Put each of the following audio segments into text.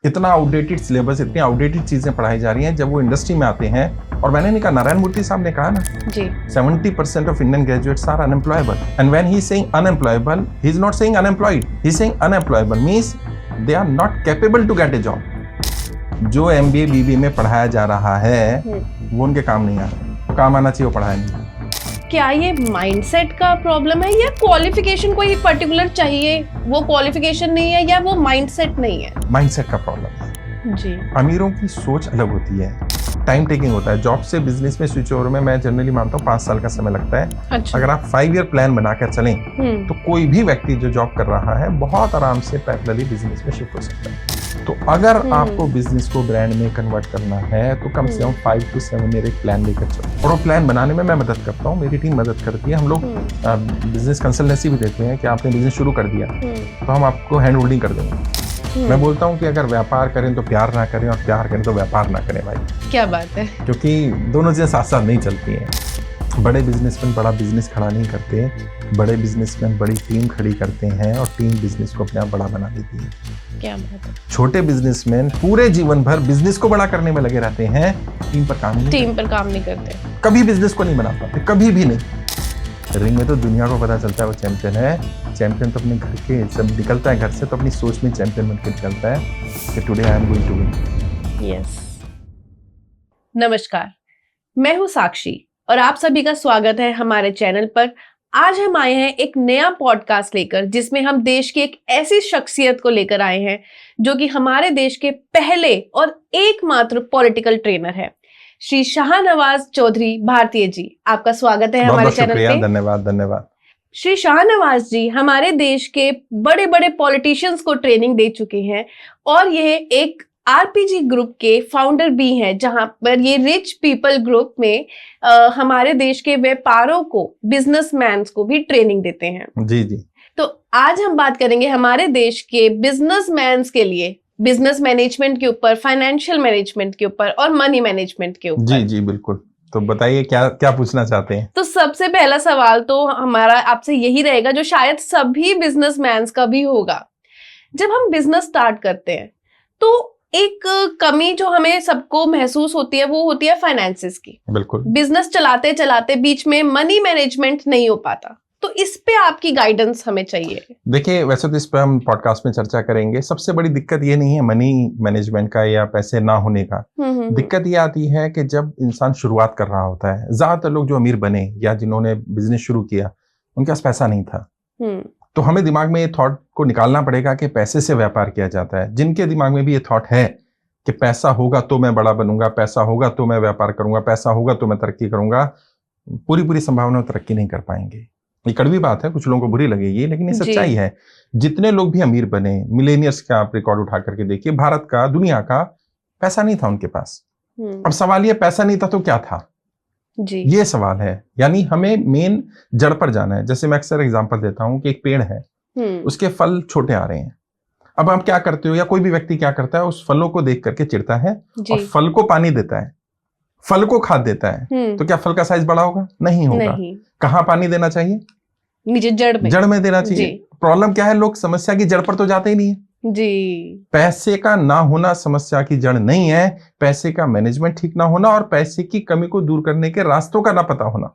इतना outdated syllabus, इतनी outdated चीजें पढ़ाई जा रही हैं जब वो इंडस्ट्री में आते हैं। और मैंने नहीं कहा, नारायण मूर्ति साहब ने कहा ना जी 70% of Indian graduates are unemployable, and when he is saying unemployable, he is not saying unemployed, he is saying unemployable means they are not capable to get a job. जो MBA BBA में पढ़ाया जा रहा है वो उनके काम नहीं आ रहा, काम आना चाहिए वो पढ़ाया नहीं। क्या ये माइंडसेट का प्रॉब्लम है या क्वालिफिकेशन कोई पर्टिकुलर चाहिए, वो क्वालिफिकेशन नहीं है या वो माइंडसेट नहीं है? माइंडसेट का प्रॉब्लम है जी। अमीरों की सोच अलग होती है, टाइम टेकिंग होता है। जॉब से बिजनेस में स्विच ओवर में मैं जनरली मानता हूँ 5 साल का समय लगता है। अच्छा। अगर आप 5 ईयर प्लान बनाकर चलें तो कोई भी व्यक्ति जो जॉब कर रहा है बहुत आराम से पैरेलली बिजनेस में शिफ्ट हो सकता है। तो अगर आपको बिजनेस को ब्रांड में कन्वर्ट करना है तो कम से कम 5 to 7 ईयर एक प्लान लेकर चलो। और वो प्लान बनाने में मैं मदद करता हूँ, मेरी टीम मदद करती है। हम लोग बिजनेस कंसल्टेंसी भी देते हैं कि आपने बिजनेस शुरू कर दिया तो हम आपको हैंड होल्डिंग कर देंगे। मैं बोलता हूँ कि अगर व्यापार करें तो प्यार ना करें और प्यार करें तो व्यापार ना करें भाई। क्या बात है। क्योंकि दोनों चीज़ें साथ साथ नहीं चलती हैं। बड़े बिजनेसमैन बड़ा बिजनेस खड़ा नहीं करते, बड़े बिजनेसमैन बड़ी टीम खड़ी करते हैं और टीम बिजनेस को अपने आप बड़ा बना देती है। क्या बात है। छोटे बिजनेसमैन पूरे जीवन भर बिजनेस को बड़ा करने में लगे रहते हैं, टीम पर काम नहीं करते, कभी बिजनेस को नहीं बना पाते, कभी भी नहीं। रिंग में तो दुनिया को पता चलता है वो चैंपियन है। चैंपियन तो अपने घर के जब निकलता है घर से तो अपनी सोच में चैंपियन बनकर निकलता है कि today I am going to win. Yes. नमस्कार, मैं हूँ साक्षी और आप सभी का स्वागत है हमारे चैनल पर। आज हम आए हैं एक नया पॉडकास्ट लेकर जिसमें हम देश की एक ऐसी शख्सियत को लेकर आए हैं जो कि हमारे देश के पहले और एकमात्र पॉलिटिकल ट्रेनर है, श्री शाहनवाज चौधरी भारतीय जी। आपका स्वागत है हमारे चैनल पे। धन्यवाद। श्री शाहनवाज जी हमारे देश के बड़े बड़े पॉलिटिशियंस को ट्रेनिंग दे चुके हैं और यह एक RPG ग्रुप के फाउंडर भी हैं, जहां पर ये रिच पीपल ग्रुप में हमारे देश के व्यापारों को, बिजनेसमैन को भी ट्रेनिंग देते हैं। जी। तो आज हम बात करेंगे हमारे देश के बिजनेसमैन के लिए बिजनेस मैनेजमेंट के ऊपर, फाइनेंशियल मैनेजमेंट के ऊपर और मनी मैनेजमेंट के ऊपर। जी बिल्कुल। तो बताइए क्या पूछना चाहते हैं। तो सबसे पहला सवाल तो हमारा आपसे यही रहेगा जो शायद सभी बिजनेसमैन का भी होगा। जब हम बिजनेस स्टार्ट करते हैं तो एक कमी जो हमें सबको महसूस होती है वो होती है फाइनेंसेस की। बिल्कुल। बिजनेस चलाते चलाते बीच में मनी मैनेजमेंट नहीं हो पाता, तो इस पे आपकी गाइडेंस हमें चाहिए। देखिए, वैसे तो इस पे हम पॉडकास्ट में चर्चा करेंगे। सबसे बड़ी दिक्कत ये नहीं है मनी मैनेजमेंट का या पैसे ना होने का। दिक्कत ये आती है कि जब इंसान शुरुआत कर रहा होता है, ज्यादातर लोग जो अमीर बने या जिन्होंने बिजनेस शुरू किया उनके पास पैसा नहीं था। तो हमें दिमाग में ये थॉट को निकालना पड़ेगा कि पैसे से व्यापार किया जाता है। जिनके दिमाग में भी ये थॉट है कि पैसा होगा तो मैं बड़ा बनूंगा, पैसा होगा तो मैं व्यापार करूंगा, पैसा होगा तो मैं तरक्की करूंगा, पूरी संभावना तरक्की नहीं कर पाएंगे। ये कड़वी बात है, कुछ लोगों को बुरी लगेगी, लेकिन ये सच्चाई है। जितने लोग भी अमीर बने, मिलेनियर्स का आप रिकॉर्ड उठा करके देखिए, भारत का, दुनिया का, पैसा नहीं था उनके पास। अब सवाल ये, पैसा नहीं था तो क्या था जी। ये सवाल है। यानी हमें मेन जड़ पर जाना है। जैसे मैं अक्सर एग्जांपल देता हूं कि एक पेड़ है, उसके फल छोटे आ रहे हैं। अब आप क्या करते हो या कोई भी व्यक्ति क्या करता है, उस फलों को देख करके चिढ़ता है और फल को पानी देता है, फल को खाद देता है। तो क्या फल का साइज बड़ा होगा? नहीं होगा। कहाँ पानी देना चाहिए? नीचे जड़ में देना चाहिए। प्रॉब्लम क्या है, लोग समस्या की जड़ पर तो जाते ही नहीं है जी। पैसे का ना होना समस्या की जड़ नहीं है, पैसे का मैनेजमेंट ठीक ना होना और पैसे की कमी को दूर करने के रास्तों का ना पता होना।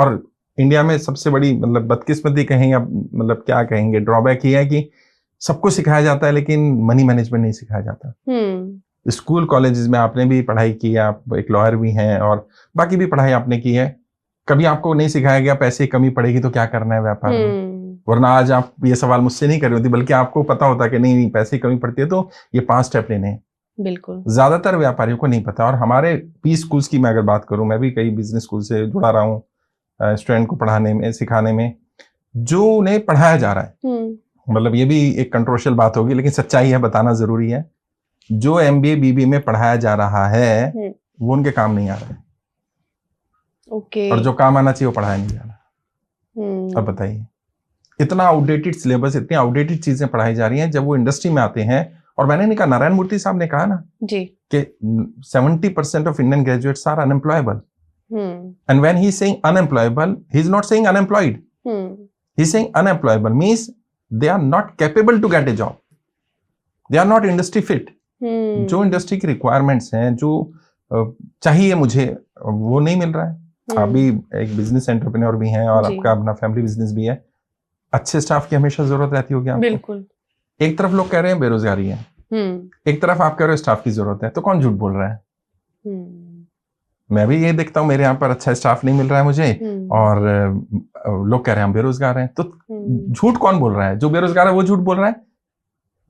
और इंडिया में सबसे बड़ी मतलब बदकिस्मती कहें या मतलब क्या कहेंगे, ड्रॉबैक ये है कि सबको सिखाया जाता है लेकिन मनी मैनेजमेंट नहीं सिखाया जाता। स्कूल कॉलेजेस में आपने भी पढ़ाई की है, आप एक लॉयर भी हैं और बाकी भी पढ़ाई आपने की है, कभी आपको नहीं सिखाया गया पैसे की कमी पड़ेगी तो क्या करना है व्यापार में। वरना आज आप ये सवाल मुझसे नहीं कर रही होती, बल्कि आपको पता होता कि नहीं पैसे की कमी पड़ती है तो ये 5 स्टेप लेने हैं। बिल्कुल। ज्यादातर व्यापारियों को नहीं पता। और हमारे P स्कूल्स की मैं अगर बात करूं, मैं भी कई बिजनेस स्कूल से जुड़ा रहा हूँ, स्टूडेंट को पढ़ाने में, सिखाने में, जो उन्हें पढ़ाया जा रहा है, मतलब ये भी एक कंट्रोवर्शियल बात होगी लेकिन सच्चाई है, बताना जरूरी है। जो MBA BBA में पढ़ाया जा रहा है वो उनके काम नहीं आ रहा है। और जो काम आना चाहिए वो पढ़ाया नहीं जा रहा। अब बताइए, इतना आउटडेटेड सिलेबस, इतनी आउटडेटेड चीजें पढ़ाई जा रही हैं जब वो इंडस्ट्री में आते हैं। और मैंने नहीं कहा, नारायण मूर्ति साहब ने कहा ना जी कि 70% of Indian graduates are unemployable, and when he is saying unemployable, he is not saying unemployed, he is saying unemployable means they are not capable to get a job, they are not industry fit, जो industry की requirements हैं, जो चाहिए मुझे, वो नहीं मिल रहा है। आप भी एक बिजनेस एंटरप्रेन्योर भी हैं और आपका अपना फैमिली बिजनेस भी है, अच्छे स्टाफ की हमेशा जरूरत रहती होगी आपको। बिल्कुल। एक तरफ लोग कह रहे हैं बेरोजगारी है, एक तरफ आप कह रहे हो स्टाफ की जरूरत है, तो कौन झूठ बोल रहा है? मैं भी ये देखता हूँ, मेरे यहाँ पर अच्छा स्टाफ नहीं मिल रहा है मुझे, और लोग कह रहे हैं हम बेरोजगार हैं, तो झूठ कौन बोल रहा है? जो बेरोजगार है वो झूठ बोल रहा है,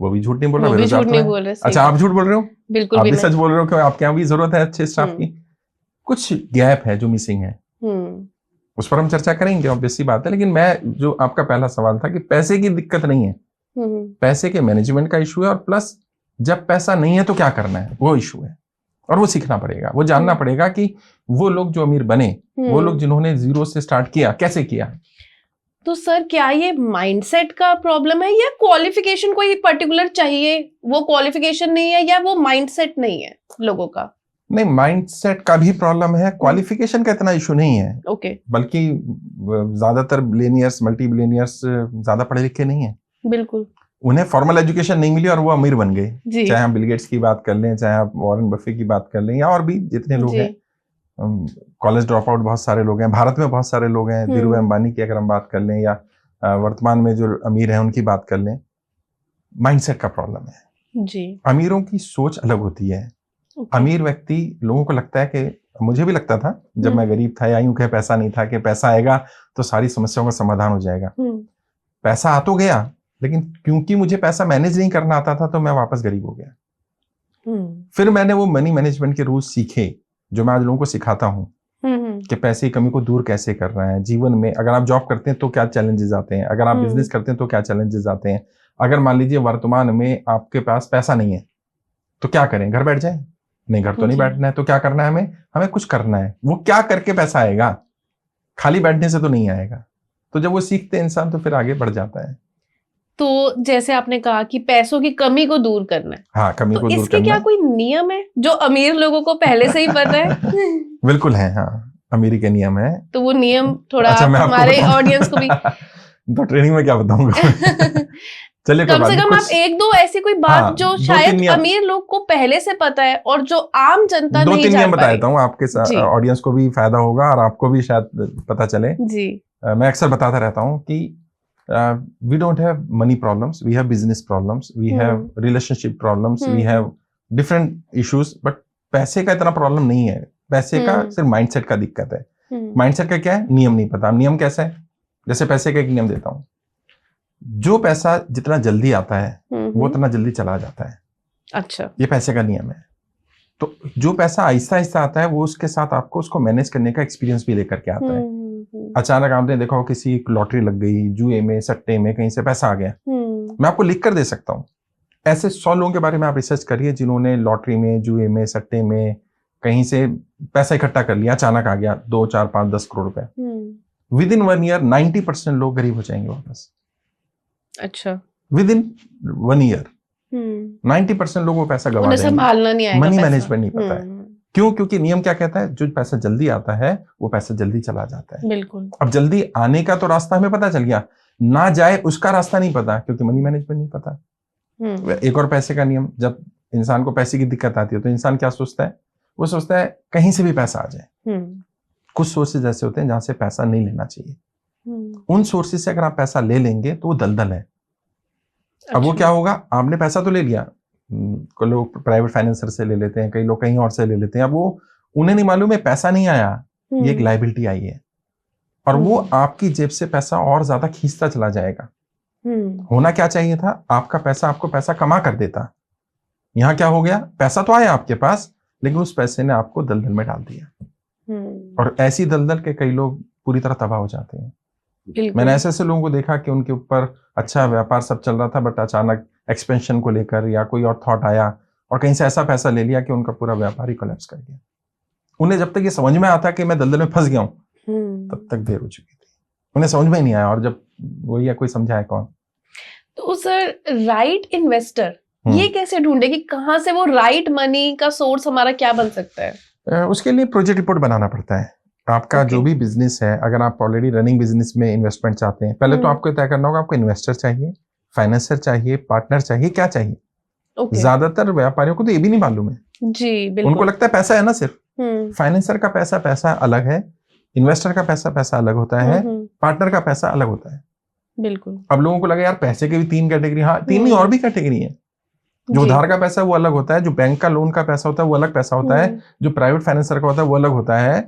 वो भी झूठ नहीं बोल रहा, बेरोजगार तो है। अच्छा, आप झूठ बोल रहे हो? बिल्कुल आप भी भी सच बोल रहे हो कि आपके यहाँ भी जरूरत है अच्छे स्टाफ की। कुछ गैप है जो मिसिंग है, उस पर हम चर्चा करेंगे, ऑब्वियस सी बात है। लेकिन मैं, जो आपका पहला सवाल था कि पैसे की दिक्कत नहीं है, पैसे के मैनेजमेंट का इशू है, और प्लस जब पैसा नहीं है तो क्या करना है, वो इशू है। और वो सीखना पड़ेगा, वो जानना पड़ेगा कि वो लोग जो अमीर बने, वो लोग जिन्होंने जीरो से स्टार्ट किया, कैसे किया। तो सर, क्या ये माइंडसेट का प्रॉब्लम है, या क्वालिफिकेशन कोई पर्टिकुलर चाहिए, वो क्वालिफिकेशन नहीं है, या वो माइंडसेट नहीं है लोगों का? नहीं, माइंडसेट का भी प्रॉब्लम है, क्वालिफिकेशन का इतना इशू नहीं है। ओके। बल्कि ज्यादातर बिलियनियर्स, मल्टी बिलियनियर्स ज्यादा पढ़े लिखे नहीं है। बिल्कुल। उन्हें फॉर्मल एजुकेशन नहीं मिली और वो अमीर बन गए। चाहे हम बिल गेट्स की बात कर लें, चाहे आप वॉरेन बफे की बात कर लें, या और भी जितने लोग हैं, कॉलेज ड्रॉप आउट बहुत सारे लोग हैं, भारत में बहुत सारे लोग हैं। धीरूभाई अंबानी की अगर हम बात कर लें, या वर्तमान में जो अमीर हैं उनकी बात कर लें, माइंडसेट का प्रॉब्लम है जी। अमीरों की सोच अलग होती है। अमीर व्यक्ति, लोगों को लगता है कि, मुझे भी लगता था जब मैं गरीब था, या यूं कहे पैसा नहीं था, कि पैसा आएगा तो सारी समस्याओं का समाधान हो जाएगा। पैसा आ तो गया, लेकिन क्योंकि मुझे पैसा मैनेज नहीं करना आता था, तो मैं वापस गरीब हो गया। फिर मैंने वो मनी मैनेजमेंट के रूल्स सीखे, जो मैं आज लोगों को सिखाता हूँ, कि पैसे की कमी को दूर कैसे करना है जीवन में। अगर आप जॉब करते हैं तो क्या चैलेंजेस आते हैं, अगर आप बिजनेस करते हैं तो क्या चैलेंजेस आते हैं। अगर मान लीजिए वर्तमान में आपके पास पैसा नहीं है, तो क्या करें? घर बैठ जाए? नहीं, घर तो नहीं बैठना है। तो क्या करना है? हमें कुछ करना है। वो क्या करके पैसा आएगा? खाली बैठने से तो नहीं आएगा। तो जब वो सीखते हैं इंसान, तो फिर आगे बढ़ जाता है। तो जैसे आपने कहा कि पैसों की कमी को दूर करना है, हाँ, कमी को दूर करना है। इसके क्या कोई नियम है जो अमीर लोगों को पहले से ही पता है? बिल्कुल है, हाँ, अमीरी के नियम है। तो वो नियम थोड़ा हमारे ऑडियंस को भी तो ट्रेनिंग में क्या बताऊंगा? चलिए, कम से कम आप एक दो ऐसी कोई बात जो शायद अमीर लोग को पहले से पता है और जो आम जनता नहीं जान पाई। 2-3 नियम बता देता हूँ, आपके ऑडियंस को भी फायदा होगा और आपको भी शायद पता चले जी। मैं अक्सर बताता रहता हूँ कि we don't have money problems, we have business problems, we have relationship problems, we have different issues, but पैसे का इतना प्रॉब्लम नहीं है। पैसे का सिर्फ माइंडसेट का दिक्कत है। माइंडसेट का क्या है? नियम नहीं पता। नियम कैसा है? जैसे पैसे का एक नियम देता हूँ, जो पैसा जितना जल्दी आता है वो उतना जल्दी चला जाता है। अच्छा, ये पैसे का नियम है। तो जो पैसा आहिस्ता आहिस्ता आता है, वो उसके साथ आपको उसको मैनेज करने का एक्सपीरियंस भी लेकर के आता है। अचानक आपने देखा हो किसी लॉटरी लग गई, जुए में, सट्टे में, कहीं से पैसा आ गया, मैं आपको लिख कर दे सकता हूँ। ऐसे 100 लोगों के बारे में आप रिसर्च करिए जिन्होंने लॉटरी में, जुए में, सट्टे में कहीं से पैसा इकट्ठा कर लिया, अचानक आ गया 2, 4, 5, 10 करोड़ रुपए। विद इन 1 ईयर 90% लोग गरीब हो जाएंगे वापस। अच्छा, विद इन 1 ईयर 90% लोग वो पैसा गवा देंगे। संभालना नहीं आएगा, मनी मैनेजमेंट नहीं पता है। क्यों? क्योंकि नियम क्या कहता है? जो पैसा जल्दी आता है वो पैसा जल्दी चला जाता है। बिल्कुल। अब जल्दी आने का तो रास्ता हमें पता चल गया, ना जाए उसका रास्ता नहीं पता, क्योंकि मनी मैनेजमेंट नहीं पता। एक और पैसे का नियम, जब इंसान को पैसे की दिक्कत आती है तो इंसान क्या सोचता है? वो सोचता है कहीं से भी पैसा आ जाए। कुछ सोर्सेज ऐसे होते हैं जहां से पैसा नहीं लेना चाहिए। उन सोर्सेज से अगर आप पैसा ले लेंगे तो वो दलदल है। अच्छा। अब वो क्या होगा? आपने पैसा तो ले लिया, कई लोग प्राइवेट फाइनेंसर से ले लेते हैं, कई लोग कहीं और से ले लेते हैं। अब वो उन्हें नहीं मालूम है पैसा नहीं आया, ये एक लायबिलिटी आई है, और वो आपकी जेब से पैसा और ज्यादा खींचता चला जाएगा। होना क्या चाहिए था? आपका पैसा आपको पैसा कमा कर देता। यहाँ क्या हो गया? पैसा तो आया आपके पास, लेकिन उस पैसे ने आपको दलदल में डाल दिया। और ऐसी दलदल के कई लोग पूरी तरह तबाह हो जाते हैं। मैंने ऐसे लोगों को देखा कि उनके ऊपर अच्छा व्यापार सब चल रहा था, बट अचानक एक्सपेंशन को लेकर या कोई और थॉट आया और कहीं से ऐसा पैसा ले लिया कि उनका पूरा व्यापार ही कोलैप्स कर गया। उन्हें जब तक ये समझ में आता कि मैं दलदल में फंस गया हूं, तब तक देर हो चुकी थी। उन्हें समझ में ही नहीं आया, और जब वही है, कोई समझाए कौन? तो सर, राइट इन्वेस्टर ये कैसे ढूंढे कि कहां से वो राइट मनी का सोर्स हमारा क्या बन सकता है? उसके लिए प्रोजेक्ट रिपोर्ट बनाना पड़ता है। आपका जो भी बिजनेस है, अगर आप ऑलरेडी रनिंग बिजनेस में इन्वेस्टमेंट चाहते हैं, पहले तो आपको तय करना होगा आपको इन्वेस्टर चाहिए, फाइनेंसर चाहिए, पार्टनर चाहिए, क्या चाहिए। Okay. ज्यादातर व्यापारियों को तो ये भी नहीं मालूम है जी, बिल्कुल। उनको लगता है पैसा है ना सिर्फ। फाइनेंसर का पैसा अलग है, इन्वेस्टर का पैसा अलग होता है, पार्टनर का पैसा अलग होता है। बिल्कुल। अब लोगों को लगा यार पैसे के भी 3 कैटेगरी, हाँ 3 नहीं और भी कैटेगरी है। जो उधार का पैसा वो अलग होता है, जो बैंक का लोन का पैसा होता है वो अलग पैसा होता है, जो प्राइवेट फाइनेंसर का होता है वो अलग होता है,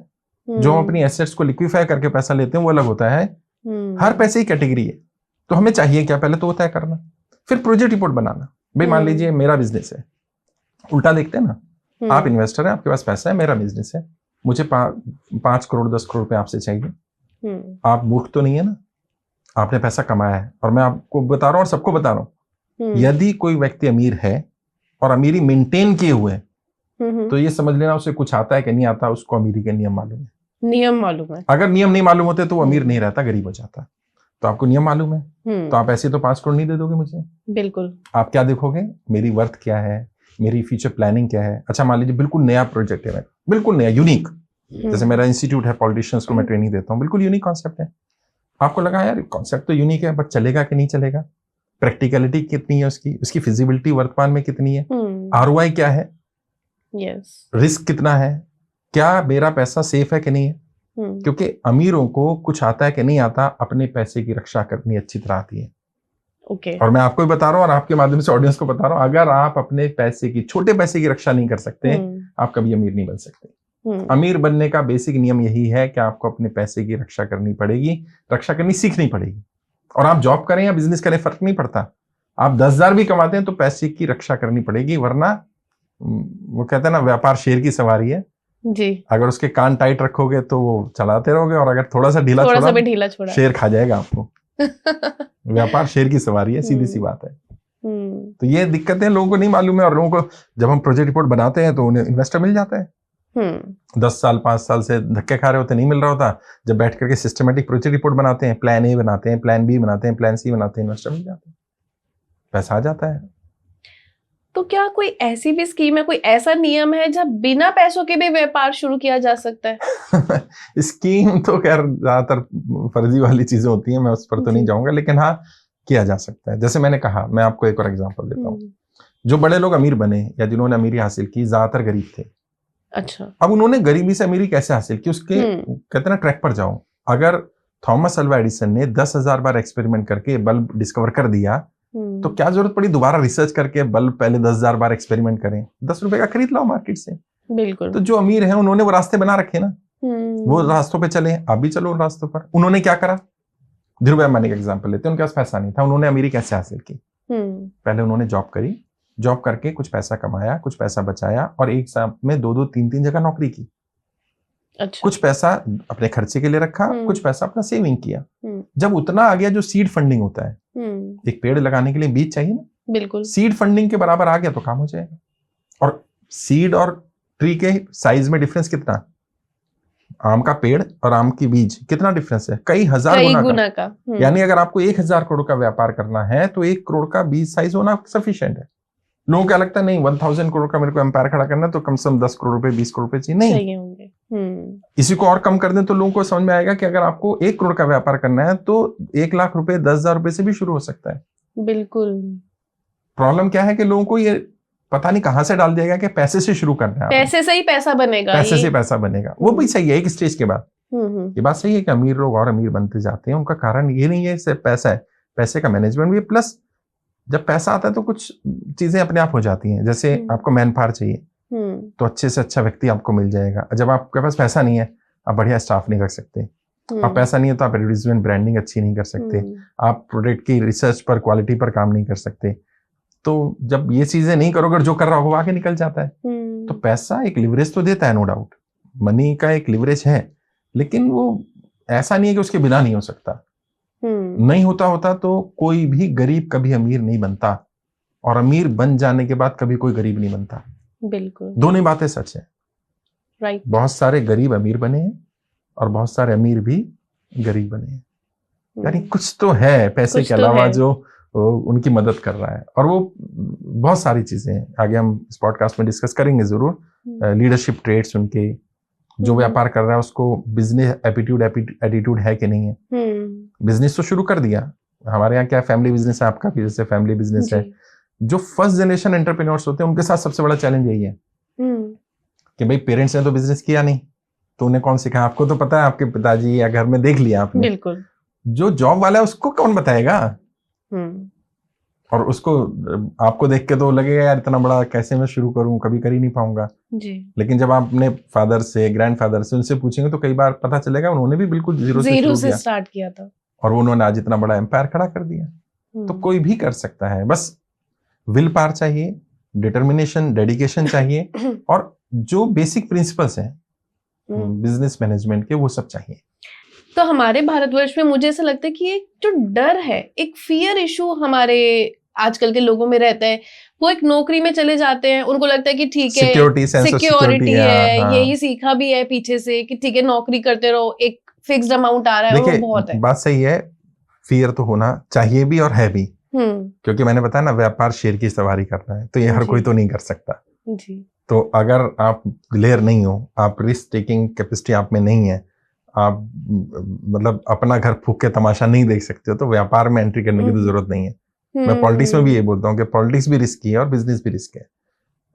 जो हम अपनी एसेट्स को लिक्विफाई करके पैसा लेते हैं वो अलग होता है। हर पैसे की कैटेगरी है। तो हमें चाहिए क्या, पहले तो वो तय करना, फिर प्रोजेक्ट रिपोर्ट बनाना। भाई मान लीजिए मेरा बिजनेस है, उल्टा देखते हैं ना, आप इन्वेस्टर हैं, आपके पास पैसा है, मेरा बिजनेस है, मुझे 5 करोड़ 10 करोड़ रुपए आपसे चाहिए। आप मूर्ख तो नहीं है ना, आपने पैसा कमाया है और मैं आपको बता रहा हूँ और सबको बता रहा हूँ, यदि कोई व्यक्ति अमीर है और अमीरी मेंटेन किए हुए तो ये समझ लेना उसे कुछ आता है कि नहीं आता, उसको अमीरी के नियम मालूम है। नियम मालूम है। अगर नियम नहीं मालूम होते तो वो अमीर नहीं रहता, गरीब हो जाता। तो आपको नियम मालूम है तो आप ऐसे तो 5 करोड़ नहीं दे दोगे मुझे। बिल्कुल। आप क्या देखोगे, मेरी वर्थ क्या है, मेरी फ्यूचर प्लानिंग क्या है। अच्छा मान लीजिए बिल्कुल नया प्रोजेक्ट है, बिल्कुल नया यूनिक, जैसे मेरा इंस्टीट्यूट है, पॉलिटिशियंस को मैं ट्रेनिंग देता हूँ, बिल्कुल यूनिक कॉन्सेप्ट है। आपको लगा यार कॉन्सेप्ट तो यूनिक है बट चलेगा कि नहीं चलेगा, प्रैक्टिकलिटी कितनी है उसकी फिजिबिलिटी वर्तमान में कितनी है, आरओआई क्या है, रिस्क कितना है, क्या मेरा पैसा सेफ है कि नहीं है। क्योंकि अमीरों को कुछ आता है कि नहीं आता, अपने पैसे की रक्षा करनी अच्छी तरह आती है। ओके। और मैं आपको भी बता रहा हूँ और आपके माध्यम से ऑडियंस को बता रहा हूँ, अगर आप अपने पैसे की, छोटे पैसे की रक्षा नहीं कर सकते, आप कभी अमीर नहीं बन सकते। अमीर बनने का बेसिक नियम यही है कि आपको अपने पैसे की रक्षा करनी पड़ेगी, रक्षा करनी सीखनी पड़ेगी। और आप जॉब करें या बिजनेस करें फर्क नहीं पड़ता, आप 10,000 भी कमाते हैं तो पैसे की रक्षा करनी पड़ेगी, वरना वो कहते हैं ना व्यापार शेर की सवारी है जी। अगर उसके कान टाइट रखोगे तो वो चलाते रहोगे, और अगर थोड़ा सा ढीला छोड़ा शेर खा जाएगा आपको। व्यापार शेर की सवारी है, सीधी सी बात है। तो ये दिक्कतें लोगों को नहीं मालूम है, और लोगों को जब हम प्रोजेक्ट रिपोर्ट बनाते हैं तो उन्हें इन्वेस्टर मिल जाता है। 10 साल 5 साल से धक्के खा रहे होते, नहीं मिल रहा होता। जब बैठ करके सिस्टमेटिक प्रोजेक्ट रिपोर्ट बनाते हैं, प्लान ए बनाते हैं, प्लान बी बनाते हैं, प्लान सी बनाते हैं, इन्वेस्टर मिल जाते हैं, पैसा आ जाता है। तो क्या कोई ऐसी भी स्कीम है, कोई ऐसा नियम है जब बिना पैसों के भी व्यापार शुरू किया जा सकता है? स्कीम तो खैर ज्यादातर फर्जी वाली चीजें होती हैं, मैं उस पर तो नहीं जाऊंगा, लेकिन हाँ किया जा सकता है। जैसे मैंने कहा, मैं आपको एक और एग्जांपल देता हूँ। जो बड़े लोग अमीर बने या जिन्होंने अमीरी हासिल की, ज्यादातर गरीब थे। अच्छा। अब उन्होंने गरीबी से अमीरी कैसे हासिल की, उसके कहते ना ट्रैक पर जाओ। अगर थॉमस अल्वा एडिसन ने 10,000 बार एक्सपेरिमेंट करके बल्ब डिस्कवर कर दिया, तो क्या जरूरत पड़ी दोबारा रिसर्च करके बल्ब पहले 10,000 बार एक्सपेरिमेंट करें, 10 रुपए का खरीद लाओ मार्केट से। बिल्कुल। तो जो अमीर है उन्होंने वो रास्ते बना रखे ना, वो रास्तों पे चले, आप भी चलो उन रास्तों पर। उन्होंने क्या करा, धीरूभाई अंबानी का एग्जांपल लेते हैं। उनके पास पैसा नहीं था, उन्होंने अमीरी कैसे हासिल की? पहले उन्होंने जॉब करी, जॉब करके कुछ पैसा कमाया, कुछ पैसा बचाया, और एक साथ में 2-2 3-3 जगह नौकरी की। अच्छा। कुछ पैसा अपने खर्चे के लिए रखा, कुछ पैसा अपना सेविंग किया। जब उतना आ गया, जो सीड फंडिंग होता है, एक पेड़ लगाने के लिए बीज चाहिए ना, बिल्कुल, सीड फंडिंग के बराबर आ गया तो काम हो जाएगा। और सीड और ट्री के साइज में डिफरेंस कितना, आम का पेड़ और आम की बीज कितना डिफरेंस है, कई हजार गुना का। यानी अगर आपको 1,000 करोड़ का व्यापार करना है तो 1 करोड़ का बीज साइज होना सफिशिएंट है। लोगों को क्या लगता है, नहीं 1,000 करोड़ का मेरे को एम्पायर खड़ा करना है तो कम से कम 10 करोड़ रुपए 20 करोड़ रुपए चाहिए, नहीं होंगे। इसी को और कम कर दें तो लोगों को समझ में आएगा कि अगर आपको 1 करोड़ का व्यापार करना है तो 1 लाख रुपए 10,000 रुपए से भी शुरू हो सकता है। बिल्कुल। प्रॉब्लम क्या है कि लोगों को ये पता नहीं कहां से डाल दिया गया कि पैसे से शुरू करना है, पैसे से ही पैसा बनेगा, पैसे से पैसा बनेगा। वो भी सही है एक स्टेज के बाद। ये बात सही है कि अमीर लोग और अमीर बनते जाते हैं, उनका कारण ये नहीं है सिर्फ पैसा है, पैसे का मैनेजमेंट भी है, प्लस जब पैसा आता है तो कुछ चीजें अपने आप हो जाती हैं। जैसे आपको मैन पावर चाहिए तो अच्छे से अच्छा व्यक्ति आपको मिल जाएगा। जब आपके पास पैसा नहीं है, आप बढ़िया स्टाफ नहीं कर सकते। आप पैसा नहीं है तो आप एडवर्टाइजमेंट ब्रांडिंग अच्छी नहीं कर सकते, आप प्रोडक्ट की रिसर्च पर क्वालिटी पर काम नहीं कर सकते। तो जब ये चीजें नहीं करोगे, जो कर रहा हो वो आगे निकल जाता है। तो पैसा एक लिवरेज तो देता है, नो डाउट, मनी का एक लिवरेज है, लेकिन वो ऐसा नहीं है कि उसके बिना नहीं हो सकता। नहीं होता तो कोई भी गरीब कभी अमीर नहीं बनता, और अमीर बन जाने के बाद कभी कोई गरीब नहीं बनता। बिल्कुल, दोनों बातें सच है। राइट। बहुत सारे गरीब अमीर बने हैं और बहुत सारे अमीर भी गरीब बने हैं। यानी कुछ तो है पैसे के अलावा जो उनकी मदद कर रहा है, और वो बहुत सारी चीजें हैं, आगे हम इस पॉडकास्ट में डिस्कस करेंगे जरूर। लीडरशिप ट्रेट्स उनके, जो व्यापार कर रहा है उसको बिजनेस एटीट्यूड है कि नहीं है। बिजनेस तो शुरू कर दिया, हमारे यहाँ क्या फैमिली बिजनेस है, आपका भी जैसे फैमिली बिजनेस है, जो फर्स्ट जनरेशन एंटरप्रेन्योर्स होते हैं उनके साथ सबसे बड़ा चैलेंज यही है कि भाई पेरेंट्स ने तो बिजनेस किया नहीं, तो उन्हें कौन सिखाया? आपको तो पता है, आपके पिताजी या घर में देख लिया आपने। बिल्कुल। जो जॉब वाला है उसको कौन बताएगा? और उसको आपको देख के तो लगेगा यार इतना बड़ा कैसे मैं शुरू करूं, कभी कर ही नहीं पाऊंगा जी। लेकिन जब आप अपने फादर से, ग्रैंडफादर से, उनसे पूछेंगे तो कई बार पता चलेगा उन्होंने भी बिल्कुल जीरो से स्टार्ट किया था और उन्होंने आज इतना बड़ा एम्पायर खड़ा कर दिया। तो कोई भी कर सकता है, बस विल पावर चाहिए, डिटर्मिनेशन, डेडिकेशन चाहिए और जो बेसिक प्रिंसिपल्स हैं बिजनेस मैनेजमेंट के वो सब चाहिए। तो हमारे भारतवर्ष में मुझे ऐसा लगता है कि एक जो डर है, एक फियर इशू हमारे आजकल के लोगों में रहता है। वो एक नौकरी में चले जाते हैं, उनको लगता है कि ठीक है सिक्योरिटी है, यही सीखा भी है पीछे से कि ठीक है नौकरी करते रहो, एक फिक्स्ड अमाउंट आ रहा है, वो बहुत है। बात सही है, फियर तो होना चाहिए भी और है भी, क्योंकि मैंने बताया ना व्यापार शेर की सवारी करना है, तो ये हर कोई तो नहीं कर सकता जी। तो अगर आप क्लियर नहीं हो, आप रिस्क टेकिंग कैपेसिटी आप में नहीं है, आप मतलब अपना घर फूक के तमाशा नहीं देख सकते हो, तो व्यापार में एंट्री करने की तो जरूरत नहीं है। मैं पॉलिटिक्स में भी ये बोलता हूँ कि पॉलिटिक्स भी रिस्क है और बिजनेस भी रिस्क है।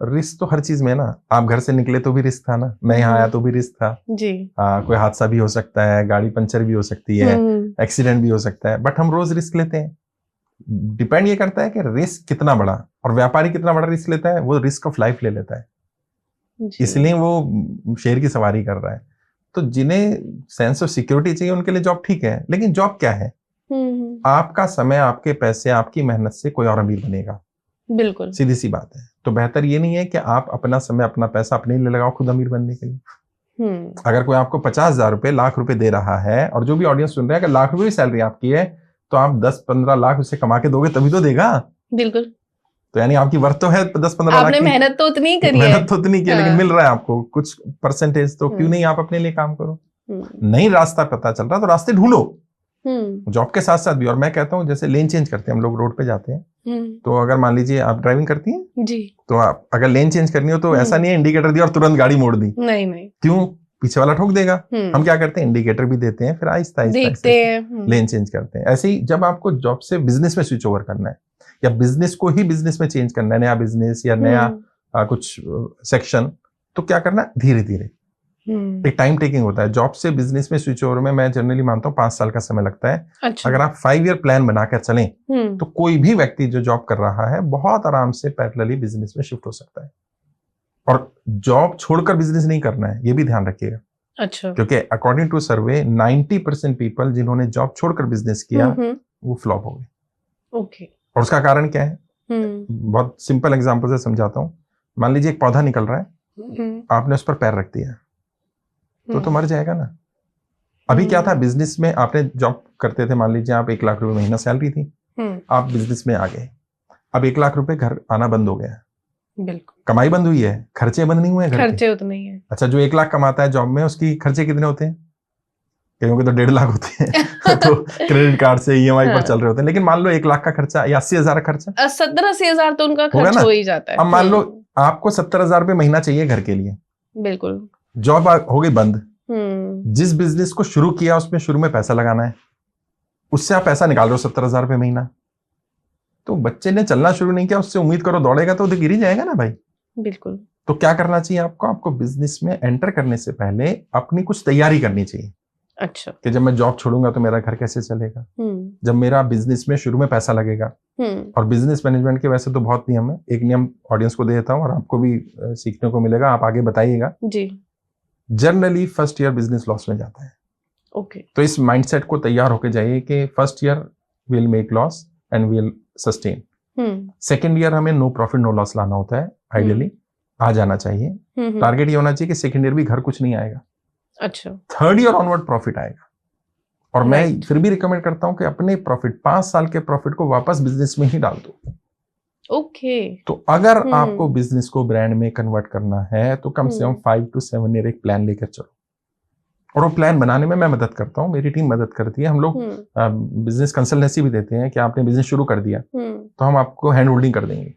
रिस्क तो हर चीज में है ना, आप घर से निकले तो भी रिस्क था ना, मैं यहाँ आया तो भी रिस्क था जी। कोई हादसा भी हो सकता है, गाड़ी पंचर भी हो सकती है, एक्सीडेंट भी हो सकता है, बट हम रोज रिस्क लेते हैं। डिपेंड ये करता है कि रिस्क कितना बड़ा, और व्यापारी कितना बड़ा रिस्क लेता है, वो रिस्क ऑफ लाइफ ले लेता है, इसलिए वो शेर की सवारी कर रहा है। तो जिन्हें सेंस ऑफ सिक्योरिटी चाहिए उनके लिए जॉब ठीक है, लेकिन जॉब क्या है? आपका समय, आपके पैसे, आपकी मेहनत से कोई और अमीर बनेगा, बिल्कुल सीधी सी बात है। तो बेहतर ये नहीं है कि आप अपना समय, अपना पैसा अपने लिए लगाओ खुद अमीर बनने के लिए। अगर कोई आपको 50,000 रुपए, लाख रुपए दे रहा है, और जो भी ऑडियंस सुन रहा है, अगर लाख रुपए की सैलरी आपकी है तो आप 10-15 लाख उसे कमा के दोगे तभी तो देगा। बिल्कुल। तो यानी आपकी वर्थ तो है 10-15 लाख की, मेहनत तो उतनी करी है, मेहनत तो उतनी की, लेकिन मिल रहा है आपको कुछ परसेंटेज, तो क्यों नहीं आप अपने लिए काम करो? नहीं रास्ता पता चल रहा तो रास्ते ढूंढो, जॉब के साथ साथ भी। और मैं कहता हूँ जैसे लेन चेंज करते हैं हम लोग, रोड पे जाते हैं, तो अगर मान लीजिए आप ड्राइविंग करती हैं जी, तो आप अगर लेन चेंज करनी हो तो ऐसा नहीं है इंडिकेटर दिया और तुरंत गाड़ी मोड़ दी, नहीं, क्यों? पीछे वाला ठोक देगा। हम क्या करते हैं, इंडिकेटर भी देते हैं, फिर आहिस्ता आहिस्ता लेन चेंज करते हैं। ऐसे ही जब आपको जॉब से बिजनेस में स्विच ओवर करना है, या बिजनेस को ही बिजनेस में चेंज करना है, नया बिजनेस या नया कुछ सेक्शन, तो क्या करना है, धीरे धीरे एक टाइम टेकिंग होता है। जॉब से बिजनेस में स्विच ओवर में मैं जनरली मानता हूँ 5 साल का समय लगता है। अच्छा। अगर आप 5 ईयर प्लान बनाकर चलें तो कोई भी व्यक्ति जो जॉब कर रहा है बहुत आराम से पैरेलली बिजनेस में शिफ्ट हो सकता है। और जॉब छोड़कर बिजनेस नहीं करना है, ये भी ध्यान रखिएगा। अच्छा। क्योंकि अकॉर्डिंग टू सर्वे 90% पीपल जिन्होंने जॉब छोड़कर बिजनेस किया वो फ्लॉप हो गए। ओके। और उसका कारण क्या है? बहुत सिंपल एग्जांपल से समझाता हूँ। मान लीजिए एक पौधा निकल रहा है, आपने उस पर पैर रख दिया तो मर जाएगा ना। अभी क्या था, बिजनेस में आपने जॉब करते थे, मान लीजिए आप 1 लाख रुपए महीना सैलरी थी, आप बिजनेस में आ गए, अब 1 लाख रुपए घर आना बंद हो गया। बिल्कुल, कमाई बंद हुई है, खर्चे बंद नहीं हुए हैं, खर्चे उतने ही है। अच्छा, जो 1 लाख कमाता है जॉब में, उसकी खर्चे कितने होते हैं? क्योंकि तो 1.5 लाख होते हैं तो क्रेडिट कार्ड से EMI पर चल रहे होते हैं। लेकिन मान लो 1 लाख का खर्चा या 80,000 खर्चा, 70-80,000 तो उनका खर्च हो ही जाता है। अब मान लो आपको 70,000 रुपए महीना चाहिए घर के लिए, बिल्कुल, जॉब हो गई बंद। जिस बिजनेस को शुरू किया उसमें शुरू में पैसा लगाना है, उससे आप पैसा निकाल रहे हो 70,000 रुपए महीना, तो बच्चे ने चलना शुरू नहीं किया, उससे उम्मीद करो दौड़ेगा तो गिर ही जाएगा ना भाई। बिल्कुल। तो क्या करना चाहिए आपको बिजनेस में एंटर करने से पहले अपनी कुछ तैयारी करनी चाहिए। अच्छा, कि जब मैं जॉब छोड़ूंगा तो मेरा घर कैसे चलेगा, जब मेरा बिजनेस में शुरू में पैसा लगेगा। और बिजनेस मैनेजमेंट के वैसे तो बहुत नियम है, एक नियम ऑडियंस को दे देता हूँ और आपको भी सीखने को मिलेगा, आप आगे बताइएगा जी। Generally first year business loss में जाता है। ओके। तो इस माइंडसेट को तैयार होकर जाइए कि first year will make loss and will sustain. Second year हमें नो प्रॉफिट नो लॉस लाना होता है, आइडियली आ जाना चाहिए। टारगेट ये होना चाहिए कि सेकेंड ईयर भी घर कुछ नहीं आएगा। अच्छा। थर्ड ईयर ऑनवर्ड प्रॉफिट आएगा। और मैं फिर भी रिकमेंड करता हूं कि अपने प्रॉफिट 5 साल के प्रॉफिट को वापस बिजनेस में ही डाल दो। ओके। तो अगर आपको बिजनेस को ब्रांड में कन्वर्ट करना है तो कम से कम 5 to 7 ईयर एक प्लान लेकर चलो। और वो प्लान बनाने में मैं मदद करता हूँ, मेरी टीम मदद करती है। हम लोग बिजनेस कंसल्टेंसी भी देते हैं कि आपने बिजनेस शुरू कर दिया तो हम आपको हैंड होल्डिंग कर देंगे।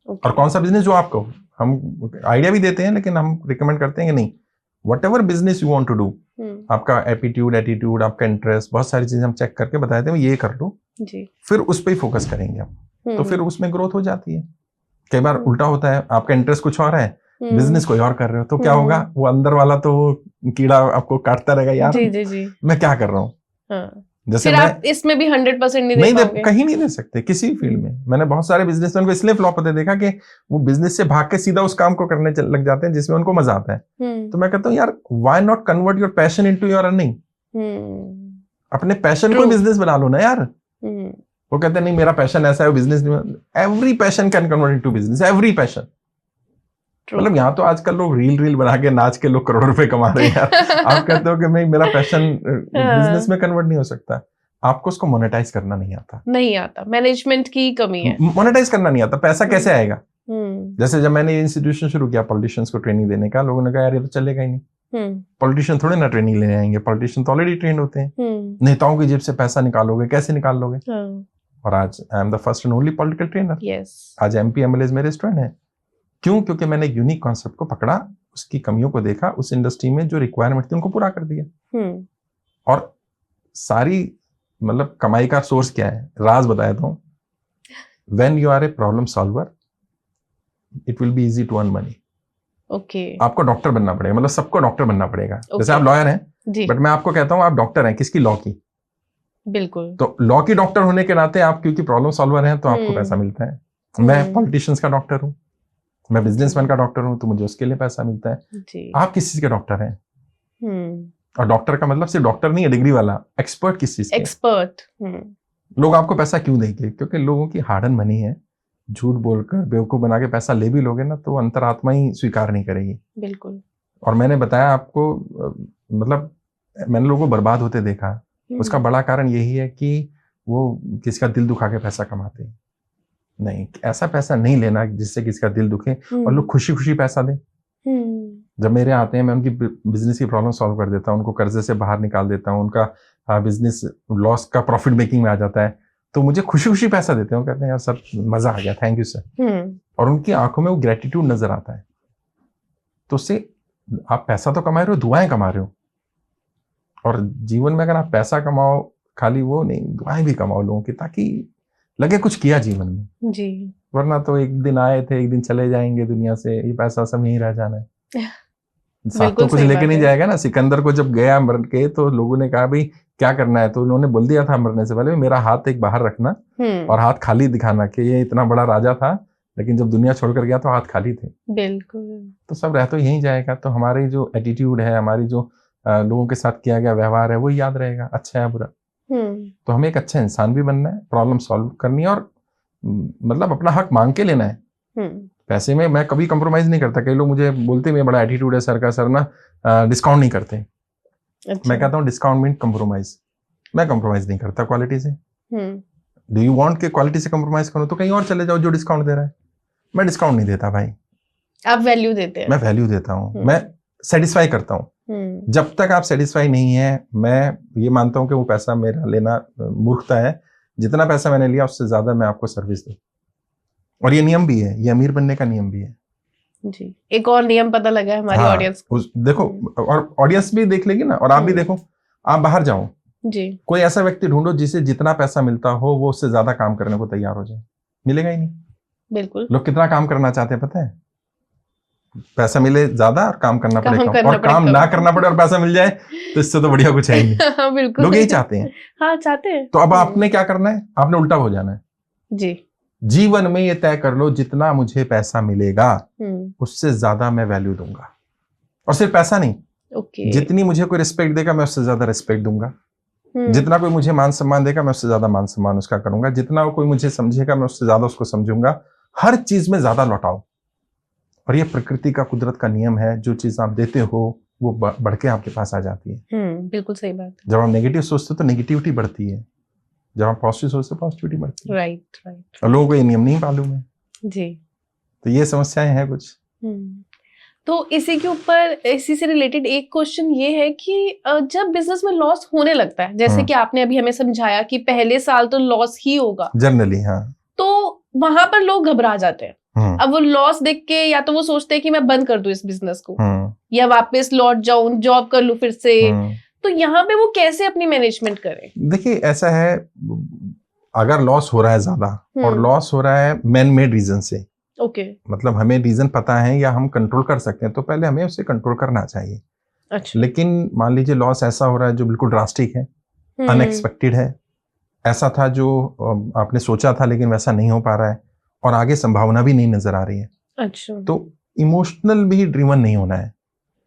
और कौन सा बिजनेस जो आपको, हम आइडिया भी देते हैं लेकिन हम रिकमेंड करते हैं कि नहीं, whatever business you want to do, आपका एटीट्यूड, आपका इंटरेस्ट, बहुत सारी चीजें हम चेक करके बताते हैं, ये कर लो जी। फिर उस पर ही फोकस करेंगे हम। तो फिर उसमें ग्रोथ हो जाती है। कई बार उल्टा होता है, आपका इंटरेस्ट कुछ और है, बिजनेस कोई और कर रहे हो, तो क्या होगा, वो अंदर वाला तो कीड़ा आपको काटता रहेगा, यार जी। मैं क्या कर रहा हूँ। जैसे फिर आप इसमें भी 100% नहीं दे पाओगे। कहीं नहीं दे सकते किसी भी फील्ड में। मैंने बहुत सारे बिजनेसमैन को इसलिए फ्लॉप होते देखा कि वो बिजनेस से भाग के सीधा उस काम को करने लग जाते हैं जिसमें उनको मजा आता है। तो मैं कहता हूँ यार, why not convert your passion into your earning. अपने पैशन को बिजनेस बना लो ना यार। वो कहते हैं नहीं मेरा पैशन ऐसा है, बिजनेस नहीं। Every passion can convert into business, every passion. मतलब यहाँ तो आजकल लोग रील बना के नाच के लोग करोड़ों रुपए कमा रहे हैं यार। आप कहते हो कि मैं मेरा पैशन बिजनेस में कन्वर्ट नहीं हो सकता। आपको उसको मोनेटाइज करना नहीं आता, मैनेजमेंट की कमी है। मोनेटाइज करना नहीं आता, पैसा कैसे आएगा। जैसे जब मैंने इंस्टीट्यूशन शुरू किया पॉलिटिशियंस को ट्रेनिंग देने का, लोगों ने कहा यार ये तो चलेगा ही नहीं, पॉलिटिशियन थोड़े ना ट्रेनिंग लेने आएंगे, पॉलिटिशियन तो ऑलरेडी ट्रेंड होते हैं, नेताओं की जेब से पैसा निकालोगे, कैसे निकाल लोगे। और आज आई am the first and only political trainer. आज MP MLAs मेरे स्टूडेंट हैं। क्यों? क्योंकि मैंने यूनिक कॉन्सेप्ट को पकड़ा, उसकी कमियों को देखा, उस इंडस्ट्री में जो रिक्वायरमेंट थी उनको पूरा कर दिया। और सारी मतलब कमाई का सोर्स क्या है, राज बताया था। When you are a problem solver it will be easy to earn money. आपको डॉक्टर बनना पड़ेगा, मतलब सबको डॉक्टर बनना पड़ेगा। जैसे आप लॉयर हैं, बट मैं आपको कहता हूं आप डॉक्टर हैं, किसकी? लॉ की। बिल्कुल। तो लॉ की डॉक्टर होने के नाते आप क्योंकि प्रॉब्लम सॉल्वर हैं तो आपको पैसा मिलता है। मैं पॉलिटिशियंस का डॉक्टर हूँ, मैं बिजनेसमैन का डॉक्टर हूँ, तो मुझे उसके लिए पैसा मिलता है। आप किस चीज के डॉक्टर हैं? और डॉक्टर का मतलब सिर्फ डॉक्टर नहीं है डिग्री वाला, एक्सपर्ट किस चीज के? एक्सपर्ट। लोग आपको पैसा क्यों देंगे? क्योंकि लोगों की हार्ड अर्न मनी है। झूठ बोलकर बेवकूफ बना के पैसा ले भी लोगे ना तो अंतरात्मा ही स्वीकार नहीं करेगी। बिल्कुल। और मैंने बताया आपको, मतलब मैंने लोगों को बर्बाद होते देखा। उसका बड़ा कारण यही है कि वो किसी का दिल दुखा के पैसा कमाते हैं। नहीं, ऐसा पैसा नहीं लेना जिससे किसी का दिल दुखे और लोग खुशी खुशी पैसा दें। जब मेरे आते हैं मैं उनकी बिजनेस की प्रॉब्लम सॉल्व कर देता हूँ, उनको कर्जे से बाहर निकाल देता हूँ, उनका बिजनेस लॉस का प्रॉफिट मेकिंग में आ जाता है, तो मुझे खुशी खुशी पैसा देते हैं। कहते हैं यार सर मजा आ गया, थैंक यू सर। और उनकी आंखों में वो ग्रेटिट्यूड नजर आता है। तो उससे आप पैसा तो कमा रहे हो, दुआएं कमा रहे हो। और जीवन में अगर आप पैसा कमाओ, खाली वो नहीं, दुआएं भी कमाओ लोगों की, ताकि लगे कुछ किया जीवन में जी। वरना तो एक दिन आए थे, एक दिन चले जाएंगे दुनिया से, ये पैसा सब यहीं रह जाना है। साथ तो कुछ लेके नहीं जाएगा ना। सिकंदर को जब गया मर के तो लोगों ने कहा भाई क्या करना है, तो उन्होंने बोल दिया था मरने से पहले मेरा हाथ एक बाहर रखना और हाथ खाली दिखाना कि ये इतना बड़ा राजा था, लेकिन जब दुनिया छोड़कर गया तो हाथ खाली थे। बिल्कुल। तो सब रह तो यहीं जाएगा। तो हमारी जो एटीट्यूड है, हमारी जो लोगों के साथ किया गया व्यवहार है, वो याद रहेगा, अच्छा है बुरा। तो हमें एक अच्छा इंसान भी बनना है, प्रॉब्लम सॉल्व करनी है और मतलब अपना हक मांग के लेना है। पैसे में मैं कभी कंप्रोमाइज नहीं करता। कई लोग मुझे बोलते हैं बड़ा एटीट्यूड है सर का, सर ना डिस्काउंट नहीं करते। अच्छा। मैं कहता हूँ डिस्काउंट मीन कंप्रोमाइज। मैं कंप्रोमाइज नहीं करता क्वालिटी से। डू यू वांट के क्वालिटी से कंप्रोमाइज करो तो कहीं और चले जाओ जो डिस्काउंट दे रहा है। मैं डिस्काउंट नहीं देता भाई। आप वैल्यू देते हैं? मैं वैल्यू देता हूँ, मैं सेटिस्फाई करता हूँ। जब तक आप सेटिस्फाई नहीं है, मैं ये मानता हूं कि वो पैसा मेरा लेना मूर्खता है। जितना पैसा मैंने लिया उससे ज्यादा मैं आपको सर्विस दूं। और ये नियम भी है, ये अमीर बनने का नियम भी है जी। एक और नियम पता लगा है हमारी ऑडियंस को। देखो, और ऑडियंस भी देख लेगी ना, और आप भी देखो। आप बाहर जाओ जी, कोई ऐसा व्यक्ति ढूंढो जिसे जितना पैसा मिलता हो वो उससे ज्यादा काम करने को तैयार हो जाए। मिलेगा ही नहीं। बिल्कुल। लोग कितना काम करना चाहते हैं पता है? पैसा मिले ज्यादा और काम करना पड़े कम, और काम ना करना पड़े और पैसा मिल जाए, तो इससे तो बढ़िया कुछ है ही नहीं। हाँ, बिल्कुल। लोग यही चाहते हैं। हाँ, चाहते हैं। तो अब आपने क्या करना है? आपने उल्टा हो जाना है जी। जीवन में ये तय कर लो, जितना मुझे पैसा मिलेगा उससे ज्यादा मैं वैल्यू दूंगा। और सिर्फ पैसा नहीं, जितनी मुझे कोई रिस्पेक्ट देगा मैं उससे ज्यादा रिस्पेक्ट दूंगा। जितना कोई मुझे मान सम्मान देगा मैं उससे ज्यादा मान सम्मान उसका करूंगा। जितना कोई मुझे समझेगा मैं उससे ज्यादा उसको समझूंगा। हर चीज में ज्यादा लौटाओ। और ये प्रकृति का, कुदरत का नियम है। जो चीज आप देते हो वो बढ़ के आपके पास आ जाती है। बिल्कुल सही बात। जब आप नेगेटिव सोचते हो तो नेगेटिविटी बढ़ती है, जब आप पॉजिटिव सोचते हो पॉजिटिविटी बढ़ती है। राइट। और लोगों को ये नियम नहीं मालूम है जी। तो ये समस्याएं हैं कुछ। तो इसी के ऊपर, इसी से रिलेटेड एक क्वेश्चन ये है कि जब बिजनेस में लॉस होने लगता है, जैसे कि आपने अभी हमें समझाया कि पहले साल तो लॉस ही होगा जनरली, हाँ, तो वहां पर लोग घबरा जाते हैं। अब वो लॉस देख के या तो वो सोचते हैं कि मैं बंद कर दूं इस बिजनेस को, या वापस लौट जाऊं, जॉब कर लूं फिर से। तो यहाँ पे वो कैसे अपनी मैनेजमेंट करें? देखिए ऐसा है, अगर लॉस हो रहा है ज्यादा और लॉस हो रहा है मैन मेड रीजन से, ओके, मतलब हमें रीजन पता है या हम कंट्रोल कर सकते हैं, तो पहले हमें उसे कंट्रोल करना चाहिए। अच्छा, लेकिन मान लीजिए लॉस ऐसा हो रहा है जो बिल्कुल ड्रास्टिक है, अनएक्सपेक्टेड है, ऐसा था जो आपने सोचा था लेकिन वैसा नहीं हो पा रहा है और आगे संभावना भी नहीं नजर आ रही है, अच्छा, तो इमोशनल भी ड्रिवन नहीं होना है।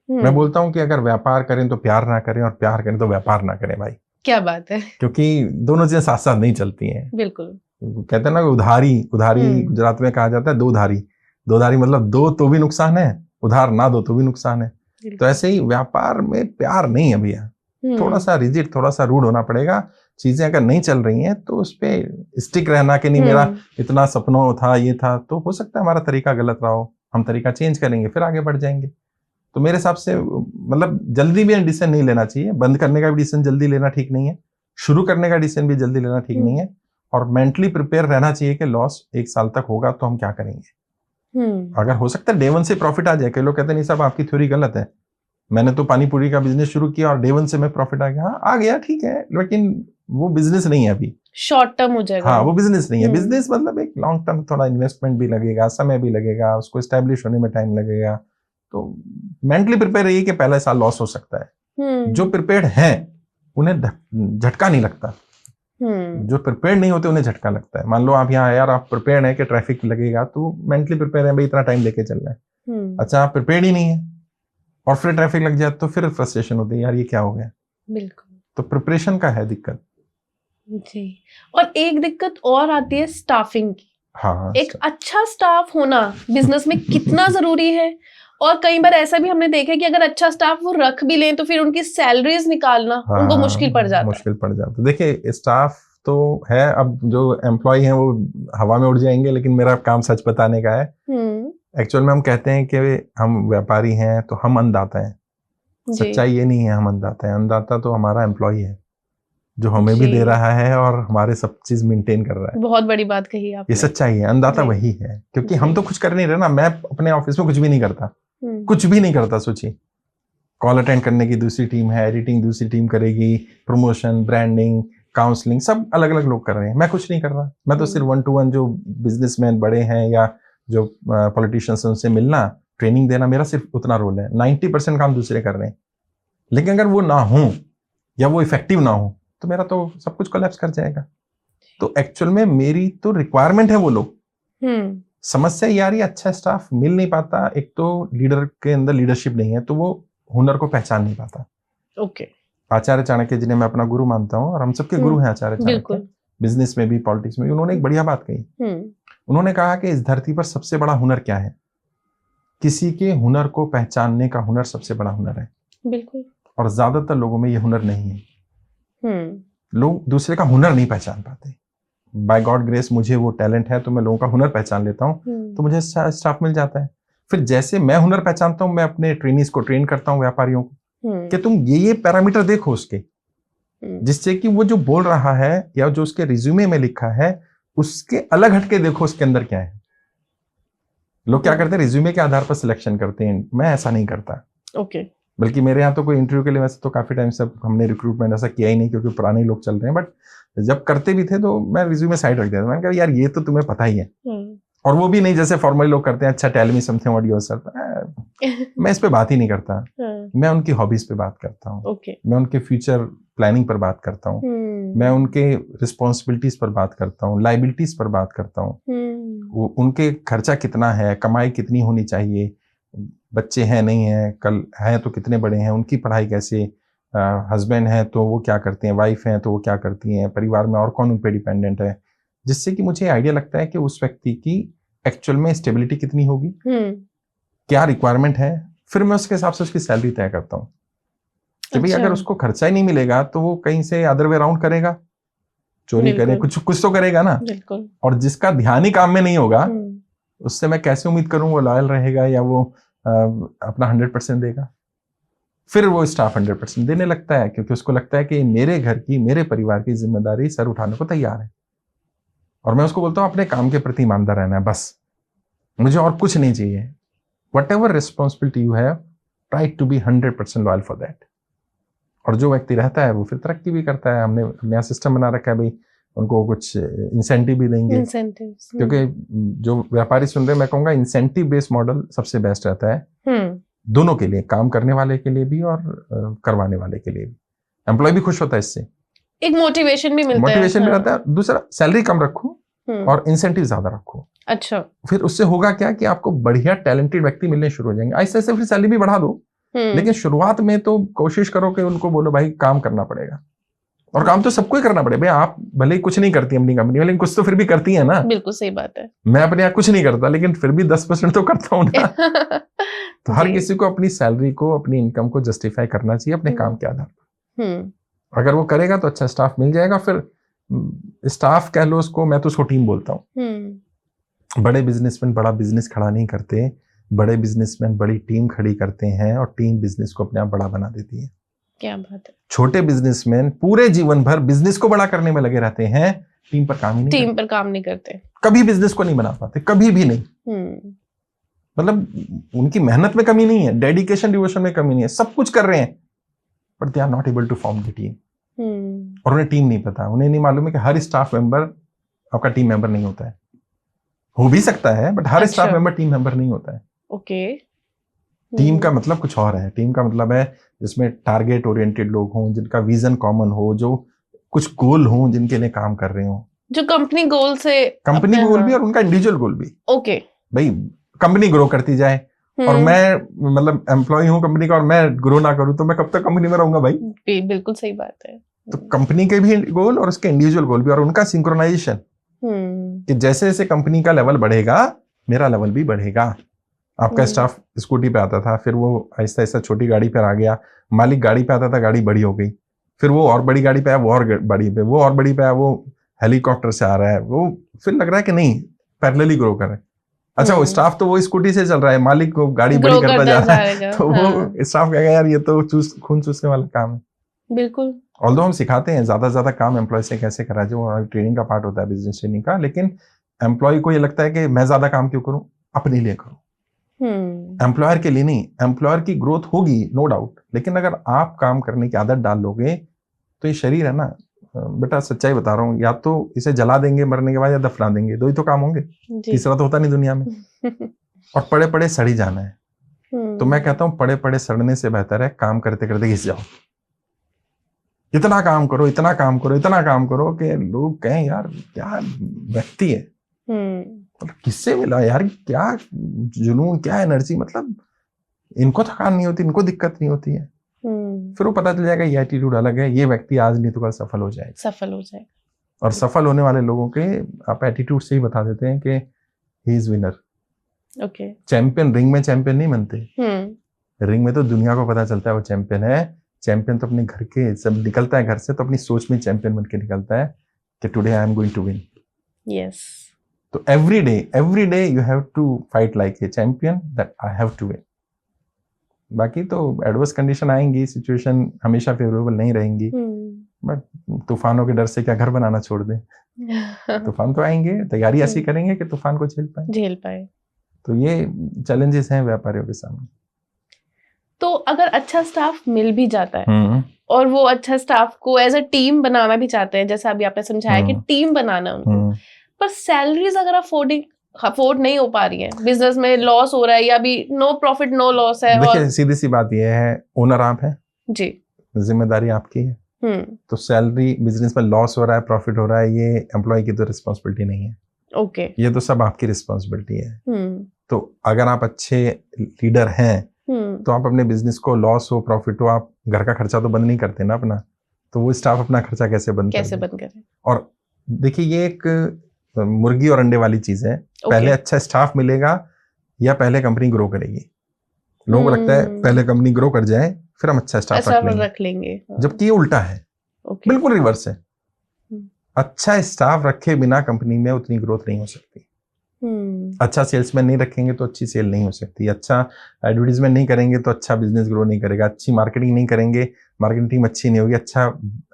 मैं बोलता हूं कि अगर व्यापार करें तो प्यार ना करें और प्यार करें तो व्यापार ना करें भाई, क्या बात है, क्योंकि दोनों चीजें साथ साथ नहीं चलती हैं। बिल्कुल, कहते हैं ना उधारी उधारी गुजरात में कहा जाता है दो धारी मतलब दो तो भी नुकसान है, उधार ना दो तो भी नुकसान है। तो ऐसे ही व्यापार में प्यार नहीं है भैया, थोड़ा सा रिजिड, थोड़ा सा रूड होना पड़ेगा। चीजें अगर नहीं चल रही हैं तो उस पे स्टिक रहना कि नहीं मेरा इतना सपनों था, ये था, तो हो सकता है हमारा तरीका गलत रहा हो, हम तरीका चेंज करेंगे फिर आगे बढ़ जाएंगे। तो मेरे हिसाब से मतलब जल्दी भी डिसीजन नहीं लेना चाहिए, बंद करने का भी डिसीजन जल्दी लेना ठीक नहीं है, शुरू करने का डिसीजन भी जल्दी लेना ठीक नहीं है, और मेंटली प्रिपेयर रहना चाहिए कि लॉस 1 साल तक होगा तो हम क्या करेंगे। अगर हो सकता है डे 1 से प्रॉफिट आ जाए, कई लोग कहते हैं नहीं साहब आपकी थ्योरी गलत है, मैंने तो पानी पूरी का बिजनेस शुरू किया और डे 1 से मैं प्रॉफिट आ गया। हाँ आ गया, ठीक है, लेकिन वो बिजनेस नहीं है अभी, शॉर्ट टर्म हो जाएगा। हाँ वो बिजनेस नहीं है। बिजनेस मतलब एक लॉन्ग टर्म, थोड़ा इन्वेस्टमेंट भी लगेगा, समय भी लगेगा, उसको एस्टेब्लिश होने में टाइम लगेगा। तो मेंटली प्रिपेयर रहिए कि पहला साल लॉस हो सकता है। जो प्रिपेयर्ड हैं उन्हें झटका नहीं लगता, जो प्रिपेयर्ड नहीं होते उन्हें झटका लगता है। मान लो आप यहाँ यार आप प्रिपेयर्ड है कि ट्रैफिक लगेगा, तो मेंटली प्रिपेयर है भाई इतना टाइम लेके चल रहा है। अच्छा आप प्रिपेयर्ड ही नहीं है और फिर ट्रैफिक लग जाए तो फिर फ्रस्ट्रेशन होती है, यार ये क्या हो गया। बिल्कुल, तो प्रिपरेशन का है दिक्कत जी। और एक दिक्कत और आती है स्टाफिंग की। हाँ, एक अच्छा स्टाफ होना बिजनेस में कितना जरूरी है, और कई बार ऐसा भी हमने देखा है कि अगर अच्छा स्टाफ वो रख भी लें तो फिर उनकी सैलरीज निकालना उनको मुश्किल पड़ जाता है। देखिए स्टाफ तो है, अब जो एम्प्लॉय हैं वो हवा में उड़ जाएंगे, लेकिन मेरा काम सच बताने का है। एक्चुअल में हम कहते हैं कि हम व्यापारी हैं तो हम अन्नदाता हैं, सच्चाई ये नहीं है हम अन्नदाता हैं। अन्नदाता तो हमारा एम्प्लॉय है जो हमें भी दे रहा है और हमारे सब चीज मेंटेन कर रहा है। बहुत बड़ी बात कही आपने, ये सच्चाई है, अन्नदाता वही है, क्योंकि हम तो कुछ कर नहीं रहे ना। मैं अपने ऑफिस में कुछ भी नहीं करता, कुछ भी नहीं करता। सोचिए कॉल अटेंड करने की दूसरी टीम है, एडिटिंग दूसरी टीम करेगी, प्रमोशन, ब्रांडिंग, काउंसलिंग सब अलग अलग लोग कर रहे हैं, मैं कुछ नहीं कर रहा। मैं तो सिर्फ 1 to 1 जो बिजनेसमैन बड़े हैं या जो पॉलिटिशियंस हैं उनसे मिलना, ट्रेनिंग देना, मेरा सिर्फ उतना रोल है। 90% काम दूसरे कर रहे हैं, लेकिन अगर वो ना हो या वो इफेक्टिव ना हो तो मेरा तो सब कुछ कोलैप्स कर जाएगा। तो एक्चुअल में मेरी तो रिक्वायरमेंट है वो लोग। समस्या ये आ रही है अच्छा स्टाफ मिल नहीं पाता, एक तो लीडर के अंदर लीडरशिप नहीं है, तो वो हुनर को पहचान नहीं पाता। ओके, आचार्य चाणक्य जिन्हें मैं अपना गुरु मानता हूँ, और हम सबके गुरु हैं आचार्य चाणक्य, बिजनेस में भी पॉलिटिक्स में भी, उन्होंने एक बढ़िया बात कही। उन्होंने कहा कि इस धरती पर सबसे बड़ा हुनर क्या है? किसी के हुनर को पहचानने का हुनर सबसे बड़ा हुनर है। बिल्कुल। और ज्यादातर लोगों में ये हुनर नहीं है। लोग दूसरे का हुनर नहीं पहचान पाते। बाय गॉड ग्रेस मुझे वो टैलेंट है तो मैं लोगों का हुनर पहचान लेता हूँ, तो मुझे स्टाफ मिल जाता है। फिर जैसे मैं हुनर पहचानता हूँ, मैं अपने ट्रेनीज को ट्रेन करता हूँ, व्यापारियों को, कि तुम ये पैरामीटर देखो उसके, जिससे कि वो जो बोल रहा है या जो उसके रिज्यूमे में लिखा है उसके अलग हटके देखो उसके अंदर क्या है। लोग क्या करते हैं, रिज्यूमे के आधार पर सिलेक्शन करते हैं, मैं ऐसा नहीं करता। ओके। बल्कि मेरे यहाँ तो कोई इंटरव्यू के लिए, वैसे तो काफी टाइम से हमने रिक्रूटमेंट ऐसा किया ही नहीं क्योंकि पुराने लोग चल रहे हैं, बट जब करते भी थे तो मैं रिज्यूमे साइड रख देता। मैंने कहा यार ये तो तुम्हें पता ही है, और वो भी नहीं जैसे फॉर्मली लोग करते हैं, अच्छा tell me something about yourself. मैं इस पे बात ही नहीं करता, मैं उनकी हॉबीज पे बात करता हूँ, मैं उनके फ्यूचर प्लानिंग पर बात करता हूँ, मैं उनके रिस्पॉन्सिबिलिटीज पर बात करता हूँ, लाइबिलिटीज पर बात करता हूँ, उनके खर्चा कितना है, कमाई कितनी होनी चाहिए, बच्चे हैं नहीं है, कल है तो कितने बड़े हैं, उनकी पढ़ाई कैसे, हस्बैंड है तो वो क्या करते हैं, वाइफ है तो वो क्या करती हैं, परिवार में और कौन उन पे डिपेंडेंट है, जिससे कि मुझे आइडिया लगता है कि उस व्यक्ति की एक्चुअल में स्टेबिलिटी कितनी होगी, क्या रिक्वायरमेंट है। फिर मैं उसके हिसाब से उसकी सैलरी तय करता हूँ कि भाई अगर उसको खर्चा ही नहीं मिलेगा तो वो कहीं से अदर वे राउंड करेगा, चोरी करे, कुछ तो करेगा ना। और जिसका ध्यान ही काम में नहीं होगा उससे मैं कैसे उम्मीद करूं वो लॉयल रहेगा या वो अपना 100% देगा। फिर वो स्टाफ 100% देने लगता है, क्योंकि उसको लगता है कि मेरे घर की, मेरे परिवार की जिम्मेदारी सर उठाने को तैयार है। और मैं उसको बोलता हूँ अपने काम के प्रति ईमानदार रहना है, बस मुझे और कुछ नहीं चाहिए। Whatever responsibility you have, try to be 100% loyal for that. और जो व्यक्ति रहता है वो फिर तरक्की भी करता है। हमने नया सिस्टम बना रखा है भाई, उनको कुछ इंसेंटिव भी देंगे, इंसेंटिव्स, क्योंकि जो व्यापारी सुन रहे हैं मैं कहूँगा इंसेंटिव बेस्ड मॉडल सबसे बेस्ट रहता है दोनों के लिए, काम करने वाले के लिए भी और करवाने वाले के लिए भी। एम्प्लॉय भी खुश होता है इससे, एक मोटिवेशन भी मिलता है, मोटिवेशन भी रहता है। दूसरा, सैलरी कम रखो और इंसेंटिव ज्यादा रखो। अच्छा, फिर उससे होगा क्या कि आपको बढ़िया टैलेंटेड व्यक्ति मिलने शुरू हो जाएंगे। ऐसे ऐसे फिर सैलरी भी बढ़ा दो, लेकिन शुरुआत में तो कोशिश करो कि उनको बोलो भाई काम करना पड़ेगा, और काम तो सबको ही करना पड़ेगा। भाई आप भले ही कुछ नहीं करती अपनी कंपनी में, लेकिन कुछ तो फिर भी करती है ना। बिल्कुल सही बात है। मैं अपने यहाँ कुछ नहीं करता, लेकिन फिर भी 10% तो करता हूँ ना। तो हर किसी को अपनी सैलरी को, अपनी इनकम को जस्टिफाई करना चाहिए अपने काम के आधार पर। अगर वो करेगा तो अच्छा स्टाफ मिल जाएगा। फिर स्टाफ कह लो उसको, मैं तो उसको टीम बोलता हूँ। बड़े बिजनेसमैन बड़ा बिजनेस खड़ा नहीं करते, बड़े बिजनेसमैन बड़ी टीम खड़ी करते हैं और टीम बिजनेस को अपने आप बड़ा बना देती है। क्या बात है। छोटे बिजनेसमैन पूरे जीवन भर बिजनेस को बड़ा करने में लगे रहते हैं, टीम पर काम ही नहीं करते। टीम पर काम नहीं करते, कभी बिजनेस को नहीं बना पाते, कभी भी नहीं। मतलब उनकी मेहनत में कमी नहीं है, डेडिकेशन डिवोशन में कमी नहीं है, सब कुछ कर रहे हैं, but they are not able to form the team. और उन्हें टीम नहीं पता, उन्हें नहीं मालूम है कि हर स्टाफ मेंबर आपका टीम मेंबर नहीं होता है। हो भी सकता है, but her staff member team member नहीं होता है। ओके। टीम का मतलब कुछ और है। टीम का मतलब है जिसमें टारगेट ओरिएंटेड लोग हों, जिनका विजन कॉमन हो, जो कुछ गोल हों जिनके लिए काम कर रहे हो, जो कंपनी गोल से, कंपनी गोल भी और उनका इंडिविजुअल गोल भी। ओके भाई कंपनी ग्रो करती जाए और मैं मतलब एम्प्लॉय हूँ कंपनी का और मैं ग्रो ना करूँ तो मैं कब तक कंपनी में रहूंगा भाई। बिल्कुल सही बात है। तो कंपनी के भी गोल और उसके इंडिविजुअल गोल भी, और उनका सिंक्रोनाइजेशन कि जैसे जैसे कंपनी का लेवल बढ़ेगा मेरा लेवल भी बढ़ेगा। आपका स्टाफ स्कूटी पे आता था, फिर वो आहिस्ता आहिस्ता छोटी गाड़ी पर आ गया, मालिक गाड़ी पे आता था, गाड़ी बड़ी हो गई, फिर वो और बड़ी गाड़ी पे आया, वो और बड़ी पे, वो और बड़ी पे आया, वो हेलीकॉप्टर से आ रहा है, वो फिर लग रहा है कि नहीं पैरेलली ग्रो कर रहे हैं। अच्छा वो स्टाफ तो वो स्कूटी से चल रहा है, मालिक को गाड़ी बड़ी करता जा रहा है, तो वो स्टाफ कहेगा यार ये तो खून चूसने वाला काम है। बिल्कुल। ऑल्दो हम सिखाते हैं ज्यादा से ज्यादा काम एम्प्लॉय से कैसे करा जाए, वो ट्रेनिंग का पार्ट होता है बिजनेस ट्रेनिंग का, लेकिन एम्प्लॉय को ये लगता है कि मैं ज्यादा काम क्यों करूं, अपने लिए करूं, एम्प्लॉयर के लिए नहीं। एम्प्लॉयर की ग्रोथ होगी नो डाउट, लेकिन अगर आप काम करने की आदत डाल लोगे तो ये शरीर है ना बेटा, सच्चाई बता रहा हूँ, या तो इसे जला देंगे मरने के बाद या दफना देंगे, दो ही तो काम होंगे, तीसरा तो होता नहीं दुनिया में। और पड़े पड़े सड़ी जाना है। तो मैं कहता हूँ पड़े पड़े सड़ने से बेहतर है काम करते करते घिस जाओ। इतना काम करो, इतना काम करो, इतना काम करो कि लोग कहें यार क्या व्यक्ति है, मतलब किससे मिला यार, क्या जुनून, क्या एनर्जी, मतलब इनको थकान नहीं होती, इनको दिक्कत नहीं होती है। फिर वो पता चल जाएगा ये एटीट्यूड अलग है, ये व्यक्ति आज नहीं तो कल सफल हो जाएगा, सफल हो जाएगा। और सफल होने वाले लोगों के आप एटीट्यूड से ही बता देते हैं कि he is winner. Okay. Champion ring में चैंपियन नहीं बनते, रिंग में तो दुनिया को पता चलता है वो चैंपियन है। चैंपियन तो अपने घर के, जब निकलता है घर से तो अपनी सोच में चैंपियन बन के निकलता है कि today I am going to win. Yes. तो every day you have to fight like a champion that I have to win. बाकी तो एडवर्स कंडीशन आएंगी, सिचुएशन हमेशा फेवरेबल नहीं रहेंगी, बट तूफानों के डर से क्या घर बनाना छोड़ दें। तूफान तो आएंगे, तैयारी ऐसी करेंगे कि तूफान को झेल पाए। तो ये चैलेंजेस हैं व्यापारियों के सामने। तो अगर अच्छा स्टाफ मिल भी जाता है और वो अच्छा स्टाफ को एज अ टीम बनाना भी चाहते हैं, जैसा अभी आपने समझाया कि टीम बनाना उनको, पर सैलरीज अगर अफोर्ड नहीं हो पा रही है, बिजनेस में लॉस हो रहा है या अभी नो प्रॉफिट नो लॉस है। देखिए सीधी सी बात यह है, ओनर आप हैं जी, जिम्मेदारी आपकी है। तो सैलरी बिजनेस में लॉस हो रहा है, प्रॉफिट हो रहा है, ये एम्प्लॉय की तो रिस्पॉन्सिबिलिटी नहीं है। ओके। ये तो सब आपकी रिस्पॉन्सिबिलिटी है। तो अगर आप अच्छे लीडर हैं तो आप अपने बिजनेस को लॉस हो प्रॉफिट हो, आप घर का खर्चा तो बंद नहीं करते ना अपना, तो वो स्टाफ अपना खर्चा कैसे बंद करे। और देखिए ये एक मुर्गी और अंडे वाली चीज है। पहले अच्छा स्टाफ मिलेगा या पहले कंपनी ग्रो करेगी। लोगों को लगता है पहले कंपनी ग्रो कर जाए फिर हम अच्छा स्टाफ रख लेंगे। जबकि ये उल्टा है, बिल्कुल रिवर्स है। अच्छा स्टाफ रखे बिना कंपनी में उतनी ग्रोथ नहीं हो सकती। अच्छा सेल्समैन नहीं रखेंगे तो अच्छी सेल नहीं हो सकती, अच्छा एडवर्टीजमेंट नहीं करेंगे तो अच्छा बिजनेस ग्रो नहीं करेगा, अच्छी मार्केटिंग नहीं करेंगे मार्केटिंग टीम अच्छी नहीं होगी, अच्छा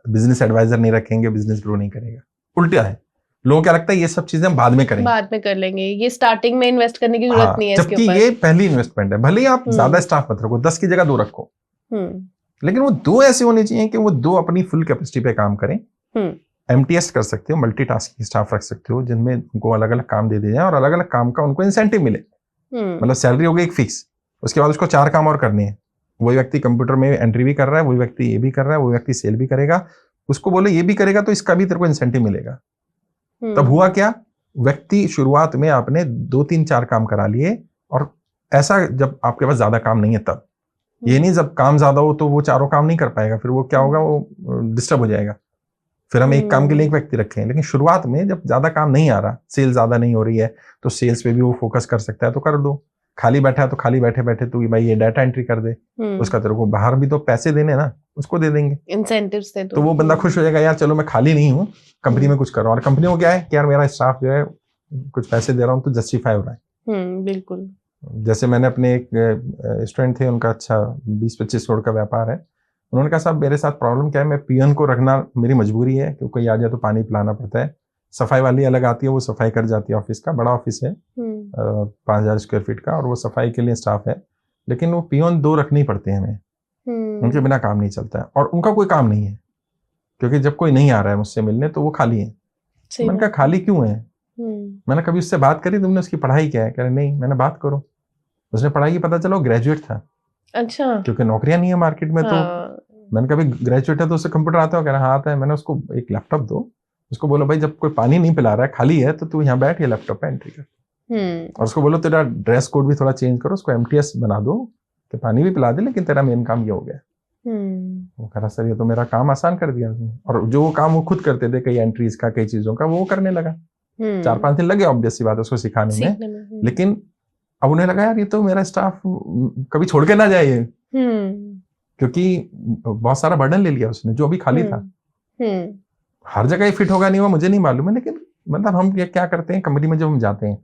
बिजनेस एडवाइजर नहीं रखेंगे बिजनेस ग्रो नहीं करेगा। उल्टा है। लोगों को क्या लगता है ये सब चीजें हम बाद में करेंगे, बाद में कर लेंगे, ये स्टार्टिंग में इन्वेस्ट करने की जरूरत नहीं है इसके ऊपर। जबकि ये पहली इन्वेस्टमेंट है। भले ही आप ज्यादा स्टाफ मत रखो, 10 की जगह 2 रखो, लेकिन वो 2 ऐसे होने चाहिए कि वो 2 अपनी फुल कैपेसिटी पे काम करें, MTS कर सकते हो, मल्टीटास्किंग स्टाफ रख सकते हो, जिनमें उनको अलग अलग काम दे दिए जाए और अलग अलग काम का उनको इंसेंटिव मिले। मतलब सैलरी हो गई एक फिक्स, उसके बाद उसको 4 काम और करने हैं। वही व्यक्ति कंप्यूटर में एंट्री भी कर रहा है, वही व्यक्ति ये भी कर रहा है, वही व्यक्ति सेल भी करेगा, उसको बोले ये भी करेगा तो इसका भी तेरे को इंसेंटिव मिलेगा। तब हुआ क्या, व्यक्ति शुरुआत में आपने 2-3-4 काम करा लिए, और ऐसा जब आपके पास ज्यादा काम नहीं है तब, ये नहीं जब काम ज्यादा हो तो वो चारों काम नहीं कर पाएगा, फिर वो क्या होगा, वो डिस्टर्ब हो जाएगा। फिर हम एक काम के लिए एक व्यक्ति रखें। लेकिन शुरुआत में जब ज्यादा काम नहीं आ रहा, सेल ज्यादा नहीं हो रही है, तो सेल्स पे भी वो फोकस कर सकता है तो कर दो। खाली बैठा है तो खाली बैठे बैठे तो भाई ये डाटा एंट्री कर दे, उसका तेरे को बाहर भी तो पैसे देने ना, उसको दे देंगे, इंसेंटिव्स दे दो, तो वो बंदा खुश हो जाएगा, यार चलो मैं खाली नहीं हूँ, कंपनी में कुछ कर रहा हूँ। और कंपनी को क्या है कि यार मेरा स्टाफ जो है कुछ पैसे दे रहा हूँ तो जस्टिफाई हो रहा है। बिल्कुल। जैसे मैंने अपने एक स्टूडेंट थे, उनका अच्छा 20-25 करोड़ का व्यापार है। उन्होंने कहा साहब मेरे साथ प्रॉब्लम क्या है, मैं पियन को रखना मेरी मजबूरी है, क्योंकि कोई आ जाए तो पानी पिलाना पड़ता है। सफाई वाली अलग आती है, वो सफाई कर जाती है ऑफिस का, बड़ा ऑफिस है 5000 स्क्वायर फीट का, और वो सफाई के लिए स्टाफ है। लेकिन वो पियन 2 रखने ही पड़ते हैं हमें, उनके बिना काम नहीं चलता है। और उनका कोई काम नहीं है, क्योंकि जब कोई नहीं आ रहा है मुझसे मिलने तो वो खाली है। मैंने कहा खाली क्यों है, मैंने कभी उससे बात करी, तुमने उसकी पढ़ाई क्या है? कह रहे नहीं। मैंने बात करो, उसने पढ़ाई की पता चला वो ग्रेजुएट था। अच्छा। क्योंकि नौकरियां नहीं है मार्केट में। तो मैंने कहा भाई ग्रेजुएट है तो उससे कंप्यूटर आता है? कह रहा हाँ आता है। मैंने उसको एक लैपटॉप दो, उसको बोलो भाई जब कोई पानी नहीं पिला रहा है, खाली है, तो तू यहाँ बैठ, ये लैपटॉप पे एंट्री कर। और उसको बोलो तेरा ड्रेस कोड भी थोड़ा चेंज करो, उसको MTS बना दो कि पानी भी पिला दे, लेकिन तेरा मेन काम ये हो गया। वो कह रहा सर ये तो मेरा काम आसान कर दिया उसने। और जो वो काम वो खुद करते थे, कई एंट्रीज का, कई चीजों का, वो करने लगा। 4-5 दिन लगे ऑब्वियस सी बात है उसको सिखाने में। लेकिन अब उन्हें लगा यार ये तो मेरा स्टाफ कभी छोड़ के ना जाए, क्योंकि बहुत सारा बर्डन ले लिया उसने जो अभी खाली था। हर जगह ही फिट होगा नहीं, वो मुझे नहीं मालूम है, लेकिन मतलब हम ये क्या करते हैं, कंपनी में जब हम जाते हैं,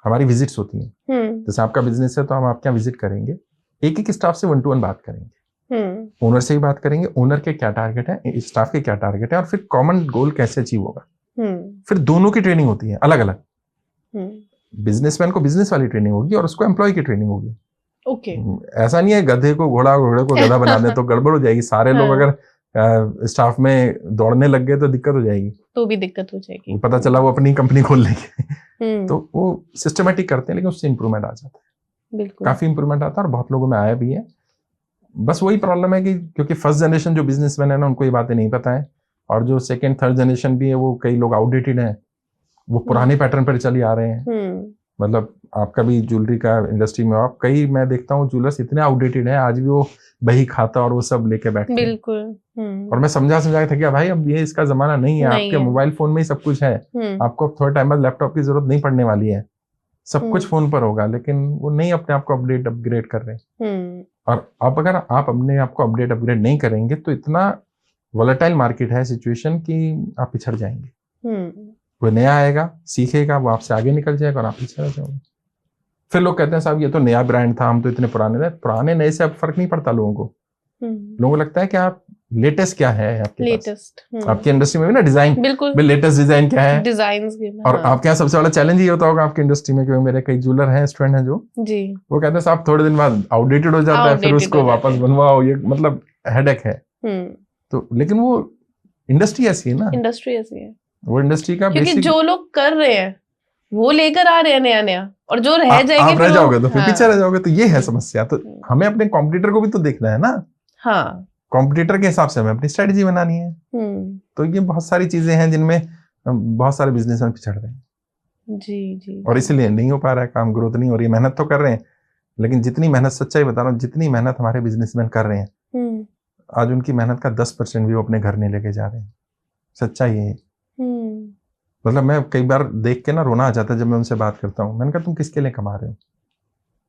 हमारी विजिट्स होती हैं। जैसे आपका बिजनेस है तो हम आपके यहाँ विजिट करेंगे, एक एक स्टाफ से 1-to-1 बात करेंगे, ओनर से ही बात करेंगे, ओनर के क्या टारगेट है, स्टाफ के क्या टारगेट है, और फिर कॉमन गोल कैसे अचीव होगा। फिर दोनों की ट्रेनिंग होती है अलग अलग। बिजनेसमैन को बिजनेस वाली ट्रेनिंग होगी और उसको एम्प्लॉय की ट्रेनिंग होगी। ओके। ऐसा नहीं है गधे को घोड़ा, घोड़े को गधा बना दे तो गड़बड़ हो जाएगी। सारे लोग अगर स्टाफ में दौड़ने लग गए तो दिक्कत हो जाएगी, तो भी दिक्कत हो जाएगी। पता चला वो अपनी कंपनी खोल लेंगे। तो वो सिस्टमेटिक करते हैं, लेकिन उससे इंप्रूवमेंट आ जाता है। बिल्कुल काफी इंप्रूवमेंट आता है, और बहुत लोगों में आया भी है। बस वही प्रॉब्लम है कि क्योंकि फर्स्ट जनरेशन जो बिजनेसमैन है ना, उनको ये बातें नहीं पता है, और जो सेकंड थर्ड जनरेशन भी है वो कई लोग आउटडेटेड हैं, वो पुराने पैटर्न पर चले आ रहे हैं। मतलब आपका भी ज्वेलरी का इंडस्ट्री में आप कई, मैं देखता हूँ ज्वेलर्स इतने आउटडेटेड हैं, आज भी वो बही खाता और वो सब लेके बैठते हैं। बिल्कुल। और मैं समझा के था भाई अब ये इसका जमाना नहीं है, आपके मोबाइल फोन में ही सब कुछ है, आपको थोड़े टाइम बाद लैपटॉप की जरूरत नहीं पड़ने वाली है, सब कुछ फोन पर होगा। लेकिन वो नहीं अपने आप को अपग्रेड कर रहे। और अब अगर आप अपने आप को अपग्रेड नहीं करेंगे तो इतना वॉलेटाइल मार्केट है सिचुएशन कि आप पिछड़ जाएंगे। कोई नया आएगा, सीखेगा, वो आपसे आगे निकल जाएगा और आप पीछे रह जाओगे। फिर लोग कहते हैं साहब ये तो नया ब्रांड था, हम तो इतने पुराने नए से अब फर्क नहीं पड़ता लोगों को। लोगों को लगता है कि आप लेटेस्ट क्या है आपके लेटेस्ट पास। आपकी इंडस्ट्री में भी ना डिजाइन, बिल्कुल लेटेस्ट डिजाइन क्या है, डिजाइन्स। और आपके यहाँ सबसे बड़ा चैलेंज ये होता होगा आपकी इंडस्ट्री में, क्योंकि मेरे कई ज्वेलर हैं, स्टूडेंट हैं जो जी, वो कहते हैं साहब थोड़े दिन बाद आउटडेटेड हो जाता है, फिर उसको वापस बनवाओ, ये मतलब हेडेक है। तो लेकिन वो इंडस्ट्री ऐसी है ना, इंडस्ट्री ऐसी है, वो इंडस्ट्री का क्योंकि जो लोग कर रहे हैं वो लेकर आ रहे हैं नया नया, और जो रह जाएंगे आप रह जाओगे तो फिर पीछे रह जाओगे। तो ये है समस्या। तो हमें अपने कॉम्पिटिटर को भी तो देखना है ना। हाँ, कॉम्पिटिटर के हिसाब से हमें अपनी स्ट्रेटजी बनानी है। तो ये बहुत सारी चीजें हैं जिनमें बहुत सारे बिजनेसमैन पिछड़ रहे हैं। जी। और इसलिए नहीं हो पा रहा है काम, ग्रोथ नहीं हो रही है। मेहनत तो कर रहे हैं, लेकिन जितनी मेहनत, सच्चाई बता रहा हूँ, जितनी मेहनत हमारे बिजनेसमैन कर रहे हैं, आज उनकी मेहनत का 10% भी वो अपने घर नहीं लेके जा रहे हैं। सच्चाई है। मतलब मैं कई बार देख के ना रोना आ जाता है जब मैं उनसे बात करता हूँ। मैंने कहा तुम किसके लिए कमा रहे हो?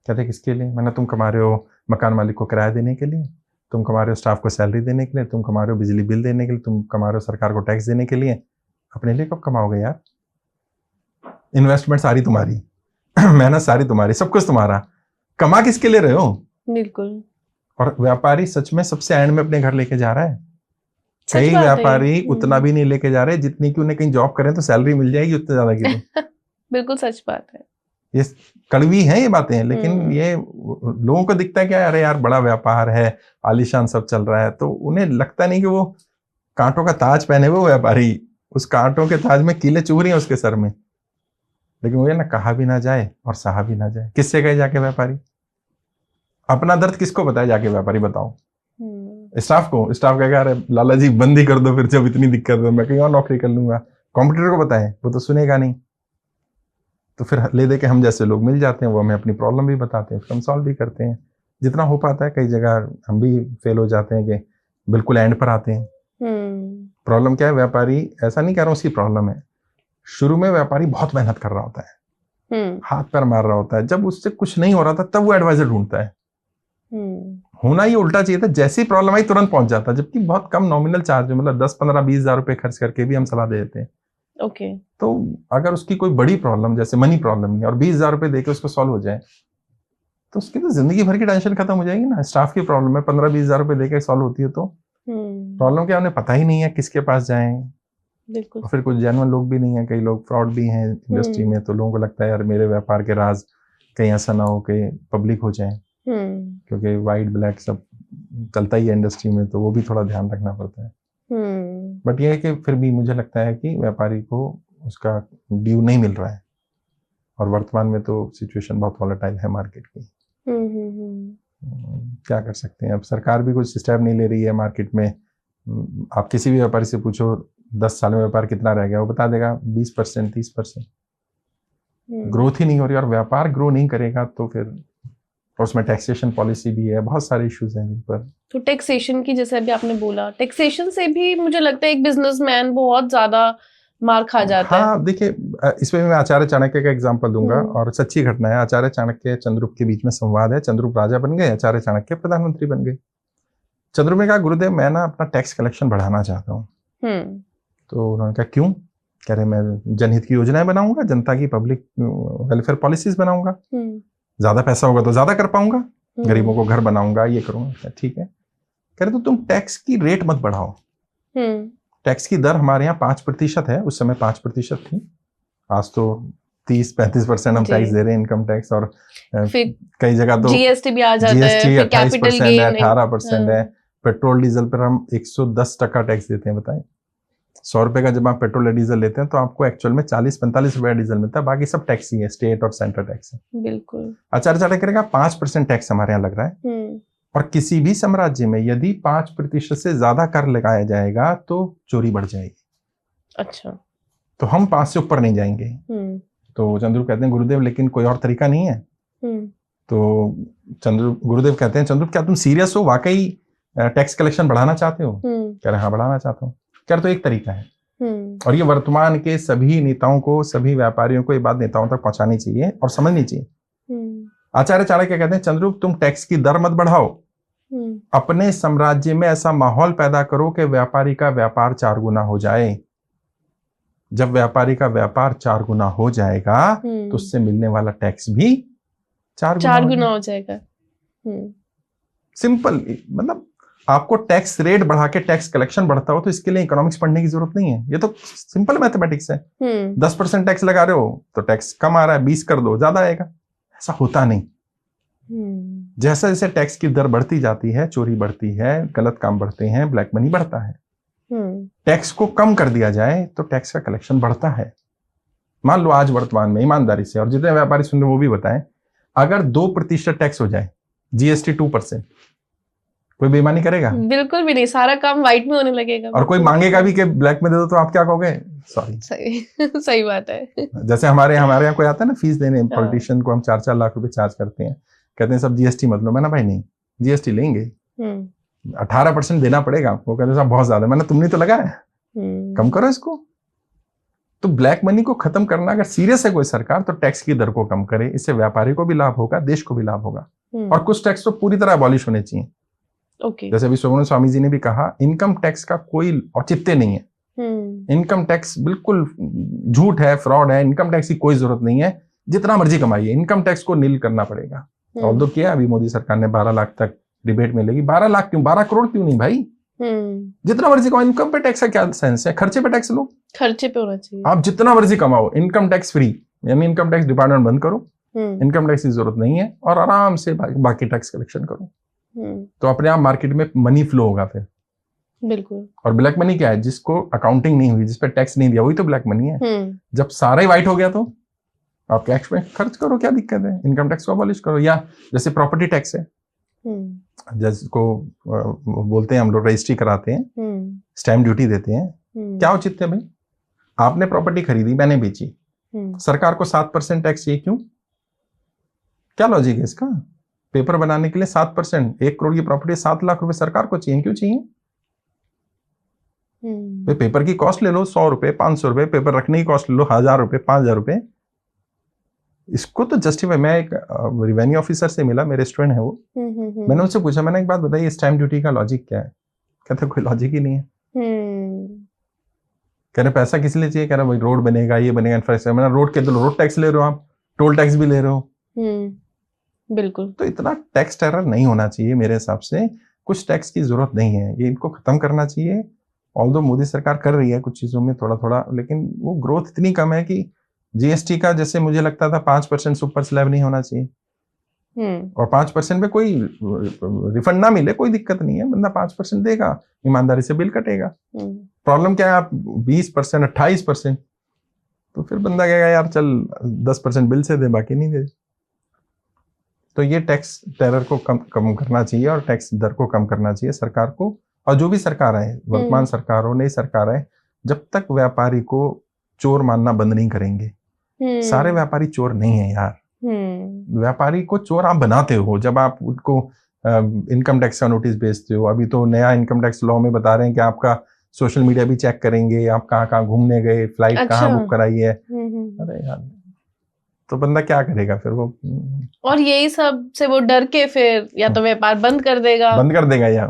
कहते किसके लिए? मैंने तुम कमा रहे हो मकान मालिक को किराया देने के लिए, तुम कमा रहे हो स्टाफ को सैलरी देने के लिए, तुम कमा रहे हो बिजली बिल देने के लिए, तुम कमा रहे हो सरकार को टैक्स देने के लिए। अपने लिए कब कमाओगे यार? इन्वेस्टमेंट सारी तुम्हारी, मेहनत सारी तुम्हारी, सब कुछ तुम्हारा, कमा किसके लिए रहे हो? बिल्कुल। और व्यापारी सच में सबसे एंड में अपने घर लेके जा रहा है। कई व्यापारी उतना भी नहीं लेके जा रहे जितनी कि उन्हें कहीं जॉब करें तो सैलरी मिल जाएगी उतने ज्यादा की। बिल्कुल सच बात है। ये कड़वी है ये बातें, लेकिन ये लोगों को दिखता है क्या, अरे यार बड़ा व्यापार है, आलीशान सब चल रहा है, तो उन्हें लगता नहीं कि वो कांटों का ताज पहने हुए व्यापारी उस कांटों के ताज में कीले चुभ रही हैं उसके सर में, लेकिन वो ना कहा भी ना जाए और सहा भी ना जाए। किससे कहे जाके व्यापारी? अपना दर्द किसको बताए जाके व्यापारी? बताओ। स्टाफ को। स्टाफ कहेगा अरे लाला जी बंद ही कर दो फिर, जब इतनी दिक्कत है मैं कहीं और नौकरी कर लूंगा। कॉम्पिटिटर को बताएं, वो तो सुनेगा नहीं। तो फिर ले दे के हम जैसे लोग मिल जाते हैं, वो हमें अपनी प्रॉब्लम भी बताते हैं, फिर हम सॉल्व भी करते हैं जितना हो पाता है। कई जगह हम भी फेल हो जाते हैं कि बिल्कुल एंड पर आते हैं। प्रॉब्लम क्या है? व्यापारी, ऐसा नहीं कह रहा हूँ उसकी प्रॉब्लम है, शुरू में व्यापारी बहुत मेहनत कर रहा होता है, हाथ पैर मार रहा होता है, जब उससे कुछ नहीं हो रहा था तब वो एडवाइजर ढूंढता है। होना ये उल्टा चाहिए था, जैसी प्रॉब्लम आई तुरंत पहुंच जाता, जबकि बहुत कम नॉमिनल चार्ज है, मतलब 10-15-20 हजार रुपए खर्च करके भी हम सलाह दे देते हैं। ओके। तो अगर उसकी कोई बड़ी प्रॉब्लम जैसे मनी प्रॉब्लम है और 20 हजार रुपए देके उसको सॉल्व हो जाए तो उसकी तो जिंदगी भर की टेंशन खत्म हो जाएगी ना। स्टाफ की प्रॉब्लम है 15-20 हजार रुपए देके सॉल्व होती है तो प्रॉब्लम क्या, उन्हें पता ही नहीं है किसके पास जाएं। बिल्कुल। और फिर कुछ जेन्युइन लोग भी नहीं है, कई लोग फ्रॉड भी हैं इंडस्ट्री में, तो लोगों को लगता है यार मेरे व्यापार के राज कहीं ऐसा ना हो कि पब्लिक हो जाए, क्योंकि वाइट ब्लैक सब चलता ही है इंडस्ट्री में, तो वो भी थोड़ा ध्यान रखना पड़ता है। बट ये है कि फिर भी मुझे लगता है कि व्यापारी को उसका ड्यू नहीं मिल रहा है, और वर्तमान में तो सिचुएशन बहुत वॉलेटाइल है मार्केट की। क्या कर सकते हैं, अब सरकार भी कुछ स्टेप नहीं ले रही है मार्केट में। आप किसी भी व्यापारी से पूछो 10 साल में व्यापार कितना रह गया, वो बता देगा 20%, 30%। ग्रोथ ही नहीं हो रही, और व्यापार ग्रो नहीं करेगा तो फिर, और उसमें टैक्सेशन पॉलिसी भी है, बहुत सारे इश्यूज हैं जिन पर। तो टैक्सेशन की, जैसे अभी आपने बोला, टैक्सेशन से भी मुझे लगता है एक बिजनेसमैन बहुत ज्यादा मार खा जाता है। हाँ देखिए, इसमें मैं आचार्य चाणक्य का एग्जांपल दूंगा, और सच्ची घटना है। आचार्य चाणक्य चंद्रगुप्त के बीच में संवाद है। चंद्रगुप्त राजा बन गए, आचार्य चाणक्य प्रधानमंत्री बन गए। चंद्रगुप्त ने कहा गुरुदेव मैं ना अपना टैक्स कलेक्शन बढ़ाना चाहता हूँ। तो उन्होंने कहा क्यों? कह रहे मैं जनहित की योजनाएं बनाऊंगा, जनता की पब्लिक वेलफेयर पॉलिसीज बनाऊंगा, ज्यादा पैसा होगा तो ज्यादा कर पाऊंगा, गरीबों को घर बनाऊंगा, ये करूंगा। ठीक है। कह रहे तो तुम टैक्स की रेट मत बढ़ाओ। टैक्स की दर हमारे यहाँ 5% है, उस समय 5% थी, आज तो 30-35% हम टैक्स दे रहे हैं, इनकम टैक्स। और कई जगह तो जीएसटी भी आ जाता है, जीएसटी 28% है, 18% है। पेट्रोल डीजल पर हम 110% टैक्स देते हैं। बताएं, 100 रुपए का जब आप पेट्रोल या डीजल लेते हैं तो आपको एक्चुअल में 40-45 रुपए डीजल मिलता है, बाकी सब टैक्स ही है, स्टेट और सेंटर टैक्स है। बिल्कुल। आचार्य चाणक्य करेगा 5% टैक्स हमारे यहाँ लग रहा है, और किसी भी साम्राज्य में यदि 5% से ज्यादा कर लगाया जाएगा तो चोरी बढ़ जाएगी। अच्छा। तो हम 5 से ऊपर नहीं जाएंगे। तो चंद्रगुप्त कहते हैं गुरुदेव लेकिन कोई और तरीका नहीं है। तो गुरुदेव कहते हैं चंद्रगुप्त क्या तुम सीरियस हो, वाकई टैक्स कलेक्शन बढ़ाना चाहते हो? कह रहे हाँ बढ़ाना चाहता हूँ। क्या तो एक तरीका है, और ये वर्तमान के सभी नेताओं को, सभी व्यापारियों को ये बात नेताओं तक पहुंचानी चाहिए और समझनी चाहिए। आचार्य चाणक्य कहते हैं चंद्रगुप्त तुम टैक्स की दर मत बढ़ाओ, अपने साम्राज्य में ऐसा माहौल पैदा करो कि व्यापारी का व्यापार 4 गुना हो जाए। जब व्यापारी का व्यापार 4 गुना हो जाएगा तो उससे मिलने वाला टैक्स भी 4 गुना हो जाएगा। सिंपल, मतलब आपको टैक्स रेट बढ़ा के टैक्स कलेक्शन बढ़ता हो तो इसके लिए इकोनॉमिक्स पढ़ने की जरूरत नहीं है, ये तो सिंपल मैथमेटिक्स है। 10% टैक्स लगा रहे हो तो टैक्स कम आ रहा है, 20 कर दो ज्यादा आएगा। ऐसा होता नहीं। जैसे जैसे टैक्स की दर बढ़ती जाती है, चोरी बढ़ती है, गलत काम बढ़ते हैं, ब्लैक मनी बढ़ता है। टैक्स को कम कर दिया जाए तो टैक्स का कलेक्शन बढ़ता है। मान लो आज वर्तमान में ईमानदारी से, और जितने व्यापारी सुन रहे वो भी बताएं, अगर 2% टैक्स हो जाए, जीएसटी 2%, कोई बेईमानी करेगा? बिल्कुल भी नहीं, सारा काम व्हाइट में होने लगेगा। और कोई मांगेगा भी कि ब्लैक में दे दो तो आप क्या कहोगे? सॉरी। सही बात है। जैसे हमारे यहाँ कोई आता है ना फीस देने, पॉलिटिशियन को हम 4-4 लाख रुपए चार्ज करते हैं, कहते हैं सब जीएसटी मत लो। मैंने भाई नहीं, जीएसटी लेंगे, 18% देना पड़ेगा आपको। कहते हैं साहब बहुत ज्यादा। मैंने तुमने तो लगाया, कम करो इसको। तो ब्लैक मनी को खत्म करना अगर सीरियस है कोई सरकार तो टैक्स की दर को कम करे, इससे व्यापारी को भी लाभ होगा, देश को भी लाभ होगा। और कुछ टैक्स तो पूरी तरह अबॉलिश होने चाहिए। जैसे अभी सुब्रमण्यम स्वामी जी ने भी कहा, इनकम टैक्स का कोई औचित्य नहीं है। इनकम टैक्स बिल्कुल झूठ है, फ्रॉड है। इनकम टैक्स की कोई जरूरत नहीं है, जितना मर्जी कमाइए, इनकम टैक्स को नील करना पड़ेगा। और तो किया अभी मोदी सरकार ने, 12 लाख तक डिबेट मिलेगी। 12 लाख क्यों, 12 करोड़ क्यों नहीं भाई? जितना मर्जी कमाओ। इनकम पे टैक्स का क्या सेंस है? खर्चे पे टैक्स लो, खर्चे पे होना चाहिए। आप जितना मर्जी कमाओ, इनकम टैक्स फ्री, यानी इनकम टैक्स डिपार्टमेंट बंद करो, इनकम टैक्स की जरूरत नहीं है, और आराम से बाकी टैक्स कलेक्शन करो। तो अपने आप मार्केट में मनी फ्लो होगा। फिर बिल्कुल। और ब्लैक मनी क्या है? जिसको अकाउंटिंग नहीं हुई, जिस पर टैक्स नहीं दिया, वही तो ब्लैक मनी है। जब सारा ही व्हाइट हो गया तो आप टैक्स पे खर्च करो, क्या दिक्कत है? इनकम टैक्स को अबॉलिश करो। या जैसे प्रॉपर्टी टैक्स है, जिसको बोलते हैं हम लोग, रजिस्ट्री कराते हैं, स्टैम्प ड्यूटी देते हैं, क्या उचित है भाई? आपने प्रॉपर्टी खरीदी, मैंने बेची, सरकार को 7% टैक्स चाहिए, क्यों? क्या लॉजिक है इसका? पेपर बनाने के लिए 7%, 1 करोड़ की प्रॉपर्टी 7 लाख रुपए सरकार को चाहिए, क्यों चाहिए? पेपर की कॉस्ट ले लो 100 रुपए, 500 रुपए, पेपर रखने की कॉस्ट ले लो 1000 रुपए, 5000 रुपए। इसको तो जस्टिफाई। मैं एक रेवेन्यू ऑफिसर से मिला, मेरे स्टूडेंट है वो, मैंने उनसे पूछा, मैंने एक बात बताई, स्टैम्प ड्यूटी का लॉजिक क्या है? कहते कोई लॉजिक ही नहीं है। कह रहे पैसा किस लिए चाहिए? कह रहे भाई रोड बनेगा, ये बनेगा, इंफ्रास्ट्रक्चर। मैंने रोड के तो रोड टैक्स ले रहे हो आप, टोल टैक्स भी ले रहे हो। बिल्कुल। तो इतना टैक्स टेरर नहीं होना चाहिए मेरे हिसाब से। कुछ टैक्स की जरूरत नहीं है, ये इनको खत्म करना चाहिए। ऑल्दो मोदी सरकार कर रही है कुछ चीजों में थोड़ा थोड़ा, लेकिन वो ग्रोथ इतनी कम है कि जीएसटी का, जैसे मुझे लगता था 5% सुपर स्लैब नहीं होना चाहिए, और 5% में कोई रिफंड ना मिले, कोई दिक्कत नहीं है, बंदा 5% देगा, ईमानदारी से बिल कटेगा। प्रॉब्लम क्या है? आप 20%, 28%, तो फिर बंदा कहेगा यार चल 10% बिल से दे, बाकी नहीं दे। तो ये टैक्स टेरर को कम करना चाहिए, और टैक्स दर को कम करना चाहिए सरकार को। और जो भी सरकार आए, वर्तमान सरकार हो, नई सरकार आए, जब तक व्यापारी को चोर मानना बंद नहीं करेंगे। सारे व्यापारी चोर नहीं है यार। व्यापारी को चोर आप बनाते हो जब आप उनको इनकम टैक्स का नोटिस भेजते हो। अभी तो नया इनकम टैक्स लॉ में बता रहे हैं कि आपका सोशल मीडिया भी चेक करेंगे, आप कहाँ कहाँ घूमने गए, फ्लाइट अच्छा। कहाँ बुक कराई है। अरे यार, तो बंदा क्या करेगा फिर वो? और यही सब से वो डर के फिर या तो व्यापार बंद कर देगा या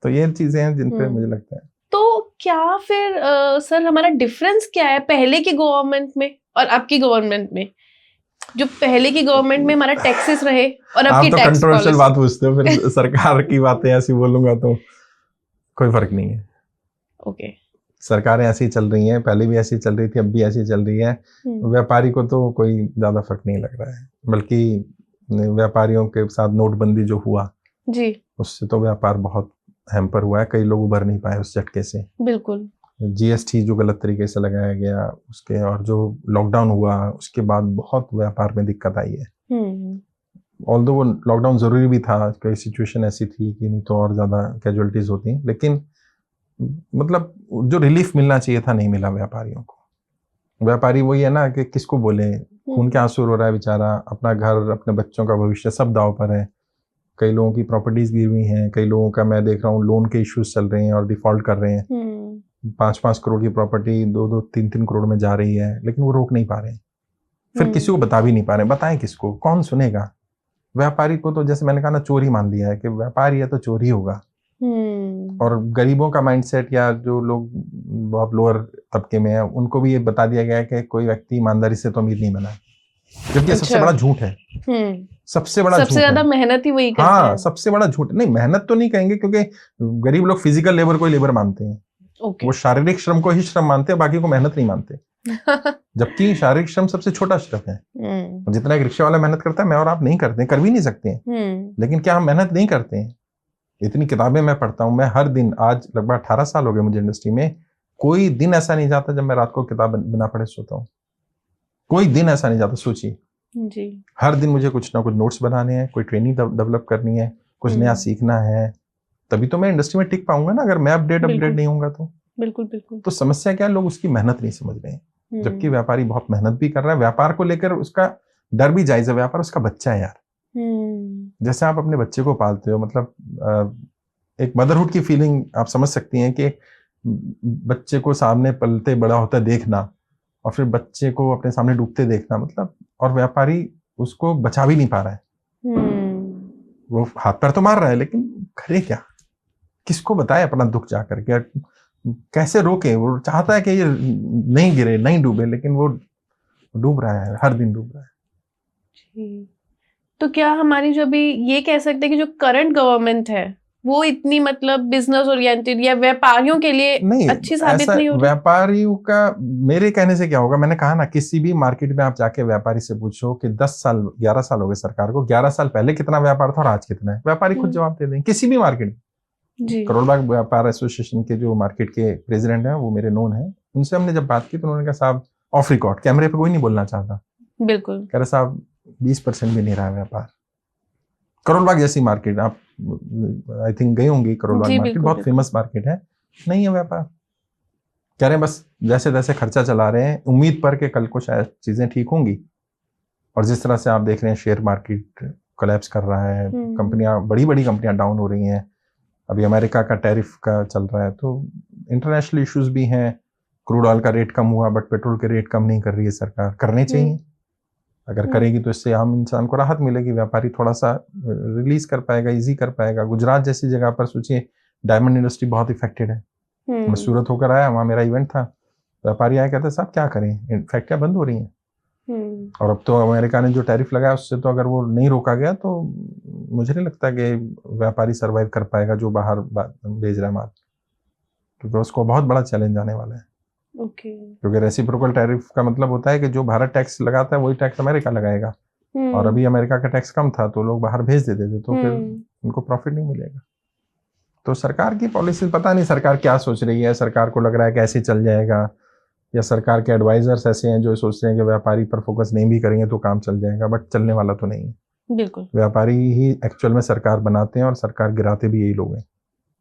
तो ये चीजें हैं जिन पे मुझे लगता है। तो क्या फिर सर हमारा डिफरेंस क्या है पहले की गवर्नमेंट में और अब की गवर्नमेंट में? जो पहले की गवर्नमेंट में हमारा टैक्सेस रहे और अब की टैक्स पॉलिसी। कंट्रोवर्शियल बात पूछते हो, फिर सरकार की बातें ऐसी बोलूंगा तो कोई फर्क नहीं है। ओके। सरकारें ऐसी चल रही हैं, पहले भी ऐसी चल रही थी, अब भी ऐसी चल रही है। व्यापारी को तो कोई ज्यादा फर्क नहीं लग रहा है, बल्कि व्यापारियों के साथ नोटबंदी जो हुआ जी, उससे तो व्यापार बहुत हैम्पर हुआ है। कई लोग उभर नहीं पाए उस झटके से। बिल्कुल। जीएसटी जो गलत तरीके से लगाया गया उसके, और जो लॉकडाउन हुआ उसके बाद बहुत व्यापार में दिक्कत आई है। ऑल्दो वो लॉकडाउन जरूरी भी था, कई सिचुएशन ऐसी थी कि नहीं तो और ज्यादा कैजुअलिटीज होती, लेकिन मतलब जो रिलीफ मिलना चाहिए था नहीं मिला व्यापारियों को। व्यापारी वही है ना कि किसको बोले, खून के आंसू रो रहा है बेचारा, अपना घर, अपने बच्चों का भविष्य सब दांव पर है। कई लोगों की प्रॉपर्टीज गिरी हुई हैं, कई लोगों का मैं देख रहा हूँ लोन के इश्यूज चल रहे हैं और डिफॉल्ट कर रहे हैं। 5-5 करोड़ की प्रॉपर्टी 2-2, 3-3 करोड़ में जा रही है, लेकिन वो रोक नहीं पा रहे हैं। फिर किसी को बता भी नहीं पा रहे, बताएं किसको, कौन सुनेगा? व्यापारी को तो जैसे मैंने कहा ना, चोरी मान लिया है कि व्यापारी है तो चोरी होगा। और गरीबों का माइंडसेट, या जो लोग बहुत लोअर तबके में है, उनको भी ये बता दिया गया है कि कोई व्यक्ति ईमानदारी से तो अमीर नहीं बना, जबकि अच्छा। सबसे बड़ा झूठ है। सबसे ज्यादा मेहनत ही वही करते हैं। हैं। सबसे बड़ा झूठ नहीं, मेहनत तो नहीं कहेंगे, क्योंकि गरीब लोग फिजिकल लेबर को ही लेबर मानते हैं। वो शारीरिक श्रम को ही श्रम मानते हैं, बाकी को मेहनत नहीं मानते। जबकि शारीरिक श्रम सबसे छोटा श्रम है। जितना एक रिक्शा वाला मेहनत करता है, मैं और आप नहीं करते हैं, कर भी नहीं सकते हैं। लेकिन क्या हम मेहनत नहीं करते हैं? इतनी किताबें मैं पढ़ता हूँ, मैं हर दिन, आज लगभग 18 साल हो गए मुझे इंडस्ट्री में, कोई दिन ऐसा नहीं जाता जब मैं रात को किताब बिना पढ़े सोता हूँ। कोई दिन ऐसा नहीं जाता। सोचिए जी, हर दिन मुझे कुछ ना कुछ नोट्स बनाने हैं, कोई ट्रेनिंग डेवलप करनी है, कुछ नया सीखना है, तभी तो मैं इंडस्ट्री में टिक पाऊंगा ना। अगर मैं अपडेट नहीं होऊंगा तो बिल्कुल। तो समस्या क्या है, लोग उसकी मेहनत नहीं समझ रहे हैं, जबकि व्यापारी बहुत मेहनत भी कर रहा है। व्यापार को लेकर उसका डर भी जायज है, व्यापार उसका बच्चा है यार। जैसे आप अपने बच्चे को पालते हो, मतलब एक मदरहुड की फीलिंग आप समझ सकती हैं कि बच्चे को सामने पलते बड़ा होता देखना, और फिर बच्चे को अपने सामने डूबते देखना, मतलब, और व्यापारी उसको बचा भी नहीं पा रहा है। वो हाथ पैर तो मार रहा है, लेकिन करे क्या? किसको बताए अपना दुख जाकर के? कैसे रोके? वो चाहता है कि ये नहीं गिरे, नहीं डूबे, लेकिन वो डूब रहा है, हर दिन डूब रहा है। तो क्या हमारी जो भी ये कह सकते हैं कि जो करंट गवर्नमेंट है वो इतनी मतलब बिजनेस ओरिएंटेड या व्यापारियों के लिए नहीं, अच्छी साबित नहीं हो रही? व्यापारियों का मेरे कहने से क्या होगा, मैंने कहा ना, किसी भी मार्केट में आप जाके व्यापारी से पूछो कि 10 साल 11 साल हो गए सरकार को, 11 साल पहले कितना व्यापार था और आज कितना है, व्यापारी खुद जवाब दे देंगे। किसी भी मार्केट में जी। करोल बाग व्यापार एसोसिएशन के जो मार्केट के प्रेसिडेंट हैं वो मेरे नोन हैं, उनसे हमने जब बात की तो उन्होंने कहा साहब ऑफ रिकॉर्ड, कैमरे पे कोई नहीं बोलना चाहता, बिल्कुल कह रहे साहब 20% भी नहीं रहा व्यापार। करोल बाग जैसी मार्केट, आप आई थिंक गए होंगे, करोल बाग मार्केट बहुत फेमस मार्केट है, नहीं है व्यापार। कह रहे हैं बस जैसे तैसे खर्चा चला रहे हैं, उम्मीद पर कि कल को शायद चीजें ठीक होंगी। और जिस तरह से आप देख रहे हैं शेयर मार्केट कोलैप्स कर रहा है, कंपनियां, बड़ी बड़ी कंपनियां डाउन हो रही हैं, अभी अमेरिका का टैरिफ का चल रहा है, तो इंटरनेशनल इश्यूज भी हैं। क्रूड ऑयल का रेट कम हुआ बट पेट्रोल के रेट कम नहीं कर रही है सरकार, करने चाहिए, अगर करेगी तो इससे आम इंसान को राहत मिलेगी, व्यापारी थोड़ा सा रिलीज कर पाएगा, इजी कर पाएगा। गुजरात जैसी जगह पर सोचिए डायमंड इंडस्ट्री बहुत इफेक्टेड है। मैं सूरत होकर आया, वहां मेरा इवेंट था, व्यापारी आए कहते साहब क्या करें, फैक्ट्रियां बंद हो रही हैं। और अब तो अमेरिका ने जो टैरिफ लगाया उससे तो अगर वो नहीं रोका गया तो मुझे नहीं लगता कि व्यापारी सरवाइव कर पाएगा जो बाहर भेज रहा है माल, क्योंकि उसको बहुत बड़ा चैलेंज आने वाला है। क्योंकि रेसिप्रोकल टैरिफ का मतलब होता है कि जो भारत टैक्स लगाता है वही टैक्स अमेरिका लगाएगा, और अभी अमेरिका का टैक्स कम था तो लोग बाहर भेज देते थे, तो फिर उनको प्रॉफिट नहीं मिलेगा। तो सरकार की पॉलिसी पता नहीं सरकार क्या सोच रही है, सरकार को लग रहा है कैसे चल जाएगा, या सरकार के एडवाइजर्स ऐसे हैं जो सोच रहे हैं कि व्यापारी पर फोकस नहीं भी करेंगे तो काम चल जाएगा, बट चलने वाला तो नहीं है। बिल्कुल, व्यापारी ही एक्चुअल में सरकार बनाते हैं और सरकार गिराते भी यही लोग हैं,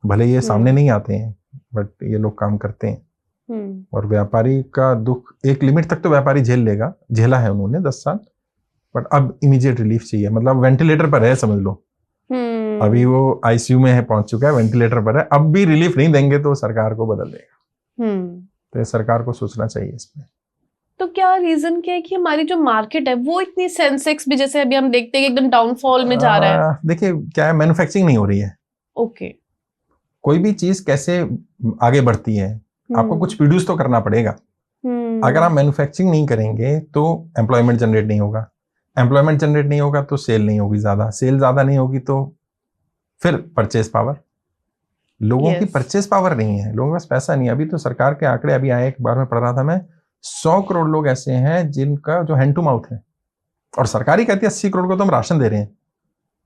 भले ये सामने नहीं आते हैं बट ये लोग काम करते हैं। और व्यापारी का दुख एक लिमिट तक तो व्यापारी झेल लेगा, झेला है उन्होंने 10 साल, बट अब इमीडिएट रिलीफ चाहिए। मतलब वेंटिलेटर पर है समझ लो, अभी वो आईसीयू में है, पहुंच चुका है, वेंटिलेटर पर है, अब भी रिलीफ नहीं देंगे तो सरकार को बदल देगा। तो ये सरकार को सोचना चाहिए इसमें। तो क्या रीजन क्या है कि हमारी जो मार्केट है वो इतनी, सेंसेक्स भी जैसे अभी हम देखते हैं कि एकदम डाउनफॉल में जा रहा है? देखिए क्या है, मैन्युफैक्चरिंग नहीं हो रही है। ओके, कोई भी चीज कैसे आगे बढ़ती है, आपको कुछ प्रोड्यूस तो करना पड़ेगा। अगर आप मैन्युफैक्चरिंग नहीं करेंगे तो एम्प्लॉयमेंट जनरेट नहीं होगा, एम्प्लॉयमेंट जनरेट नहीं होगा तो सेल नहीं होगी, ज्यादा सेल ज्यादा नहीं होगी तो फिर परचेज पावर, लोगों की परचेज पावर नहीं है, लोगों के पास पैसा नहीं है। अभी तो सरकार के आंकड़े अभी आए, एक बार में पढ़ रहा था मैं, 100 करोड़ लोग ऐसे हैं जिनका जो हैंड टू माउथ है, और सरकार ही कहती है 80 करोड़ को तो हम राशन दे रहे हैं,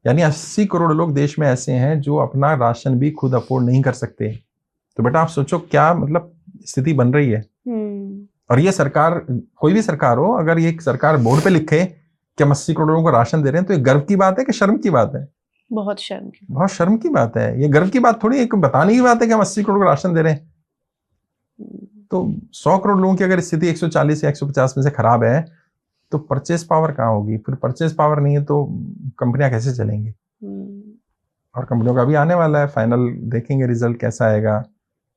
यानी 80 करोड़ लोग देश में ऐसे हैं जो अपना राशन भी खुद अफोर्ड नहीं कर सकते। तो बेटा आप सोचो क्या मतलब स्थिति बन रही है। और ये सरकार, कोई भी सरकार हो, अगर ये सरकार बोर्ड पे लिखे कि हम 80 करोड़ लोगों को राशन दे रहे हैं तो ये गर्व की बात है कि शर्म की बात है? बहुत शर्म की, बहुत शर्म की बात है, ये गर्व की बात थोड़ी, एक बताने की बात है कि हम 80 करोड़ को राशन दे रहे हैं। तो 100 करोड़ लोगों की अगर स्थिति 140 या 150 में से खराब है तो परचेस पावर कहाँ होगी? फिर परचेस पावर नहीं है तो कंपनियां कैसे चलेंगी? और कंपनियों का भी आने वाला है, फाइनल देखेंगे रिजल्ट कैसा आएगा।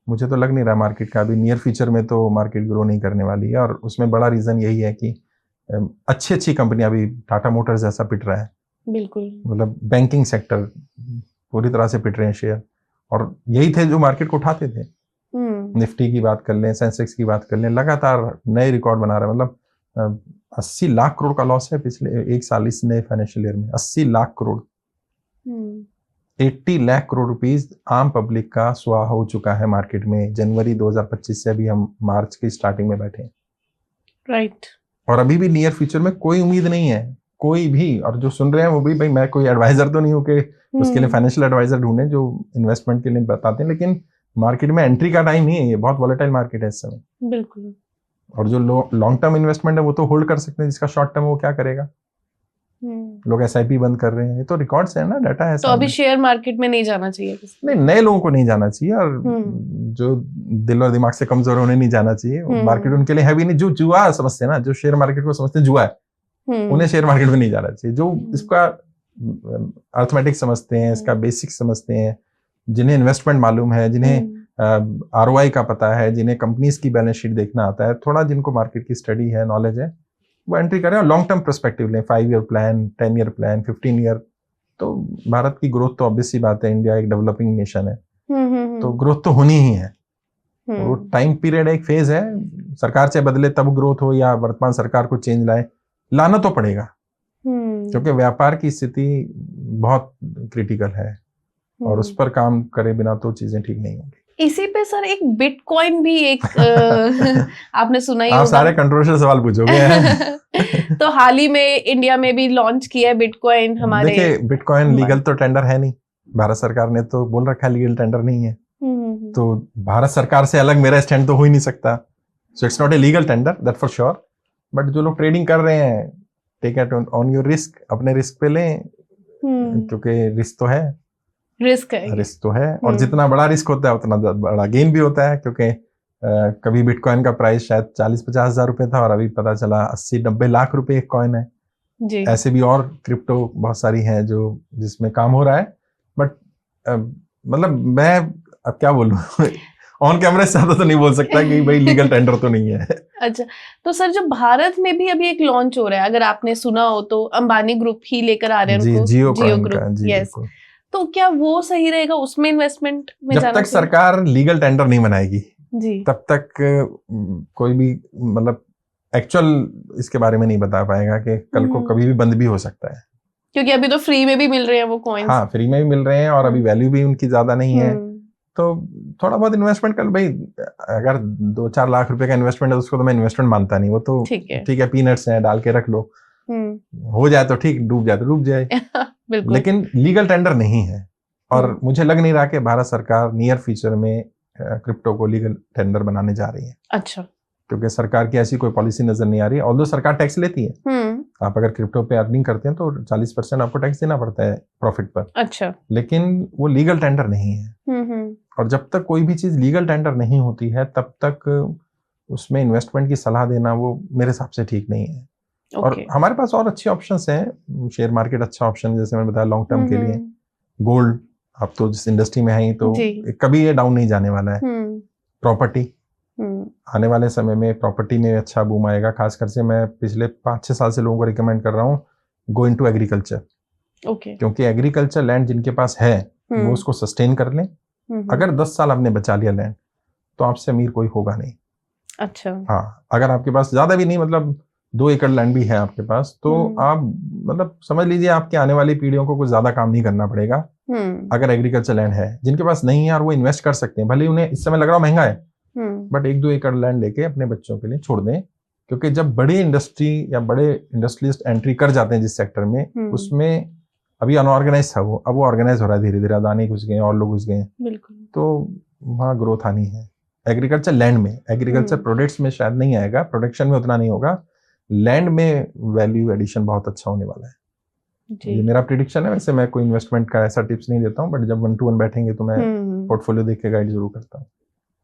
मुझे तो लग नहीं रहा मार्केट का अभी नियर फ्यूचर में तो मार्केट ग्रो नहीं करने वाली है, और उसमें बड़ा रीजन यही है कि अच्छी कंपनियां, अभी टाटा मोटर्स जैसा पिट रहा है, बिल्कुल, मतलब बैंकिंग सेक्टर पूरी तरह से पिट रहे हैं शेयर, और यही थे जो मार्केट को उठाते थे। निफ्टी की बात कर लें, सेंसेक्स की बात कर लें, लगातार नए रिकॉर्ड बना रहा है। मतलब 80 लाख करोड़ का लॉस है पिछले एक साल, इस नए फाइनेंशियल ईयर में 80 लाख करोड़, 80 लाख करोड़ रुपीस आम पब्लिक का स्वाहा हो चुका है मार्केट में। जनवरी 2025 से अभी हम मार्च की स्टार्टिंग में बैठे हैं, राइट। और अभी भी नियर फ्यूचर में कोई उम्मीद नहीं है, कोई भी। और जो सुन रहे हैं वो भी, भाई मैं कोई एडवाइजर तो नहीं हूँ कि उसके लिए फाइनेंशियल एडवाइजर ढूंढे जो इन्वेस्टमेंट के लिए बताते हैं, लेकिन मार्केट में एंट्री का टाइम नहीं है, ये बहुत वॉलेटाइल मार्केट है इस समय। बिल्कुल। और जो लॉन्ग टर्म इन्वेस्टमेंट है वो तो होल्ड कर सकते हैं, जिसका शॉर्ट टर्म वो क्या करेगा? लोग SIP बंद कर रहे हैं, ये तो रिकॉर्ड्स है ना, डाटा है। तो अभी शेयर मार्केट में नहीं जाना चाहिए? नहीं, नए लोगों को नहीं जाना चाहिए, और जो दिल और दिमाग से कमजोर है उन्हें नहीं जाना चाहिए। मार्केट उनके लिए है भी नहीं। जो जुआ समझते हैं ना, जो शेयर मार्केट को समझते हैं जुआ है, उन्हें शेयर मार्केट में नहीं जाना चाहिए। जो इसका अर्थमेटिक समझते हैं, इसका बेसिक समझते हैं, जिन्हें इन्वेस्टमेंट मालूम है, जिन्हें ROI का पता है, जिन्हें कंपनीज की बैलेंस शीट देखना आता है, थोड़ा जिनको मार्केट की स्टडी है, नॉलेज है, वो एंट्री करें और लॉन्ग टर्म पर्सपेक्टिव लें। 5 year plan, 10 year plan, 15 year. तो भारत की ग्रोथ तो ऑब्वियस सी बात है, इंडिया एक डेवलपिंग नेशन है, तो ग्रोथ तो होनी ही है। वो टाइम पीरियड, एक फेज है, सरकार चाहे बदले तब ग्रोथ हो या वर्तमान सरकार को चेंज लाना तो पड़ेगा, क्योंकि व्यापार की स्थिति बहुत क्रिटिकल है, और उस पर काम करे बिना तो चीजें ठीक नहीं होंगी। इसी पे सर एक बिटकॉइन भी एक आपने सुना ही होगा। आप सारे कंट्रोवर्शियल सवाल पूछोगे। तो हाल ही में इंडिया में भी लॉन्च किया है बिटकॉइन हमारे। देखिए बिटकॉइन लीगल तो टेंडर है नहीं, भारत सरकार ने तो बोल रखा है लीगल टेंडर नहीं है, तो भारत सरकार से अलग मेरा स्टैंड तो हो ही नहीं सकता। So it's not a legal tender, that for sure. But जो लोग ट्रेडिंग कर रहे हैं, take it on your risk, अपने रिस्क पे लें, क्योंकि रिस्क तो है, रिस्क तो है। और जितना बड़ा रिस्क होता है उतना बड़ा गेन भी होता है, क्योंकि कभी बिटकॉइन का प्राइस शायद 40-50 हज़ार रुपए था और अभी पता चला 80-90 लाख रुपए एक कॉइन है जी। ऐसे भी और क्रिप्टो बहुत सारी हैं जो जिसमें काम हो रहा है। बट मतलब मैं अब क्या बोलूं ऑन कैमरा से ज्यादा तो नहीं बोल सकता कि भाई लीगल टेंडर तो नहीं है। अच्छा, तो सर जो भारत में भी अभी एक लॉन्च हो रहा है, अगर आपने सुना हो तो अंबानी ग्रुप ही लेकर आ रहे हैं उनको, जियो ग्रुप। यस, तो क्या वो सही रहेगा उसमें इन्वेस्टमेंट में जब तक सरकार लीगल टेंडर नहीं बनाएगी जी, तब तक कोई भी मतलब एक्चुअल इसके बारे में नहीं बता पाएगा कि कल को कभी भी बंद भी हो सकता है, क्योंकि अभी तो फ्री में भी मिल रहे हैं वो कॉइन्स। हाँ, फ्री में भी मिल रहे हैं और अभी वैल्यू भी उनकी ज्यादा नहीं है, तो थोड़ा बहुत इन्वेस्टमेंट कर भाई। अगर 2-4 लाख रुपए का इन्वेस्टमेंट है उसको तो मैं इन्वेस्टमेंट मानता नहीं, वो तो ठीक है, पीनट्स है, डाल के रख लो, हो जाए तो ठीक, डूब जाए तो डूब जाए। लेकिन लीगल टेंडर नहीं है और मुझे लग नहीं रहा कि भारत सरकार नियर फ्यूचर में क्रिप्टो को लीगल टेंडर बनाने जा रही है। अच्छा, क्योंकि सरकार की ऐसी कोई पॉलिसी नजर नहीं आ रही है। ऑल्दो सरकार टैक्स लेती है, आप अगर क्रिप्टो पे अर्निंग करते हैं तो 40% आपको टैक्स देना पड़ता है प्रॉफिट पर। अच्छा, लेकिन वो लीगल टेंडर नहीं है। और जब तक कोई भी चीज लीगल टेंडर नहीं होती है तब तक उसमें इन्वेस्टमेंट की सलाह देना वो मेरे हिसाब से ठीक नहीं है। और हमारे पास और अच्छे ऑप्शंस हैं, शेयर मार्केट अच्छा ऑप्शन है, जैसे मैंने बताया लॉन्ग टर्म के लिए। गोल्ड, आप तो जिस इंडस्ट्री में हैं तो कभी ये डाउन नहीं जाने वाला है। प्रॉपर्टी, आने वाले समय में प्रॉपर्टी में अच्छा बूम आएगा। खासकर से मैं पिछले 5-6 साल से लोगों को रिकमेंड कर रहा हूँ गो इनटू एग्रीकल्चर, क्योंकि एग्रीकल्चर लैंड जिनके पास है वो उसको सस्टेन कर लें। अगर 10 साल आपने बचा लिया लैंड तो आपसे अमीर कोई होगा नहीं। अच्छा, हाँ, अगर आपके पास ज्यादा भी नहीं, मतलब 2 एकड़ लैंड भी है आपके पास, तो आप मतलब समझ लीजिए आपके आने वाली पीढ़ियों को कुछ ज्यादा काम नहीं करना पड़ेगा अगर एग्रीकल्चर लैंड है। जिनके पास नहीं है और वो इन्वेस्ट कर सकते हैं, भले उन्हें इस समय लग रहा महंगा है, बट 1-2 एकड़ लैंड लेके अपने बच्चों के लिए छोड़ दें। क्योंकि जब बड़ी इंडस्ट्री या बड़े इंडस्ट्रियलिस्ट एंट्री कर जाते हैं जिस सेक्टर में, उसमें अभी अनऑर्गेनाइज था वो, अब वो ऑर्गेनाइज हो रहा है धीरे धीरे, अदानी घुस गए और लोग घुस गए, तो वहाँ ग्रोथ आनी है। एग्रीकल्चर लैंड में, एग्रीकल्चर प्रोडक्ट्स में शायद नहीं आएगा, प्रोडक्शन में उतना नहीं होगा, लैंड में वैल्यू एडिशन बहुत अच्छा होने वाला है। ये मेरा प्रिडिक्शन है। वैसे मैं कोई इन्वेस्टमेंट का ऐसा टिप्स नहीं देता हूँ, बट जब 1-to-1 बैठेंगे तो मैं पोर्टफोलियो देख के गाइड जरूर करता हूँ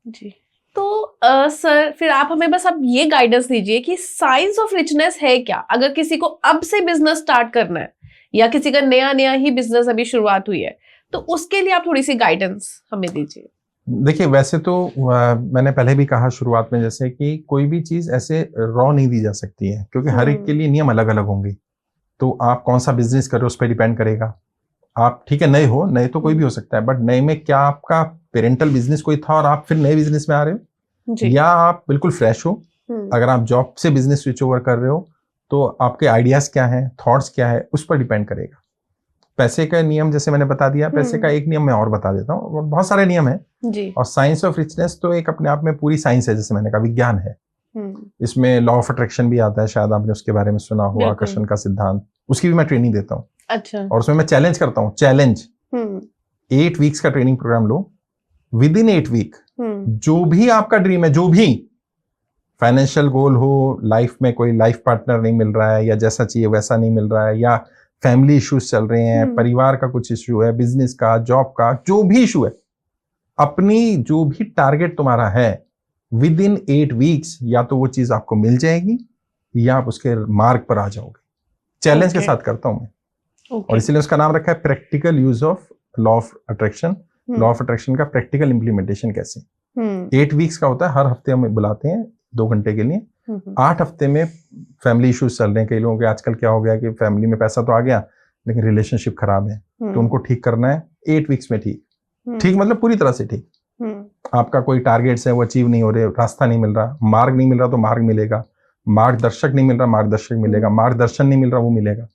जी। तो सर फिर आप हमें बस अब ये गाइडेंस दीजिए कि साइंस ऑफ रिचनेस है क्या, अगर किसी को अब से बिजनेस स्टार्ट करना है या किसी का नया ही बिजनेस अभी शुरुआत हुई है, तो उसके लिए आप थोड़ी सी गाइडेंस हमें दीजिए। देखिए, वैसे तो मैंने पहले भी कहा शुरुआत में जैसे कि कोई भी चीज ऐसे रॉ नहीं दी जा सकती है, क्योंकि हर एक के लिए नियम अलग अलग होंगे। तो आप कौन सा बिजनेस कर रहे हो उस पर डिपेंड करेगा। आप ठीक है नए हो, नए तो कोई भी हो सकता है, बट नए में क्या आपका पेरेंटल बिजनेस कोई था और आप फिर नए बिजनेस में आ रहे हो, या आप बिल्कुल फ्रेश हो। अगर आप जॉब से बिजनेस स्विच ओवर कर रहे हो तो आपके आइडियाज क्या हैं, थॉट्स क्या है, उस पर डिपेंड करेगा। पैसे का नियम जैसे मैंने बता दिया, पैसे का एक नियम मैं और बता देता हूँ, बहुत सारे नियम है। और साइंस ऑफ रिचनेस तो एक अपने आप में पूरी साइंस है, जैसे मैंने कहा विज्ञान है। इसमें लॉ ऑफ अट्रैक्शन भी आता है, शायद आपने उसके बारे में सुना हो, आकर्षण का सिद्धांत, उसकी भी मैं ट्रेनिंग देता हूँ। अच्छा। और उसमें मैं चैलेंज करता हूँ, चैलेंज 8 वीक्स का ट्रेनिंग प्रोग्राम लो, विद इन 8 वीक जो भी आपका ड्रीम है, जो भी फाइनेंशियल गोल हो, लाइफ में कोई लाइफ पार्टनर नहीं मिल रहा है या जैसा चाहिए वैसा नहीं मिल रहा है, या फैमिली इश्यूज चल रहे हैं, परिवार का कुछ इश्यू है, बिजनेस का, जॉब का, जो भी इशू है, अपनी जो भी टारगेट तुम्हारा है, विद इन 8 वीक्स या तो वो चीज आपको मिल जाएगी या आप उसके मार्ग पर आ जाओगे। चैलेंज के साथ करता हूं मैं। और इसलिए उसका नाम रखा है practical use of law of attraction. Law of attraction का प्रैक्टिकल इंप्लीमेंटेशन कैसे। 8 वीक्स का होता है, हर हफ्ते हम बुलाते हैं 2 घंटे के लिए। 8 हफ्ते में फैमिली इश्यूज चल रहे हैं, कई लोगों के आजकल क्या हो गया कि फैमिली में पैसा तो आ गया लेकिन रिलेशनशिप खराब है, तो उनको ठीक करना है 8 वीक्स में। ठीक मतलब पूरी तरह से ठीक। आपका कोई टारगेट्स है वो अचीव नहीं हो रहे, रास्ता नहीं मिल रहा, मार्ग नहीं मिल रहा तो मार्ग मिलेगा, मार्गदर्शक नहीं मिल रहा मार्गदर्शक मिलेगा, मार्गदर्शन नहीं मिल रहा वो मिलेगा।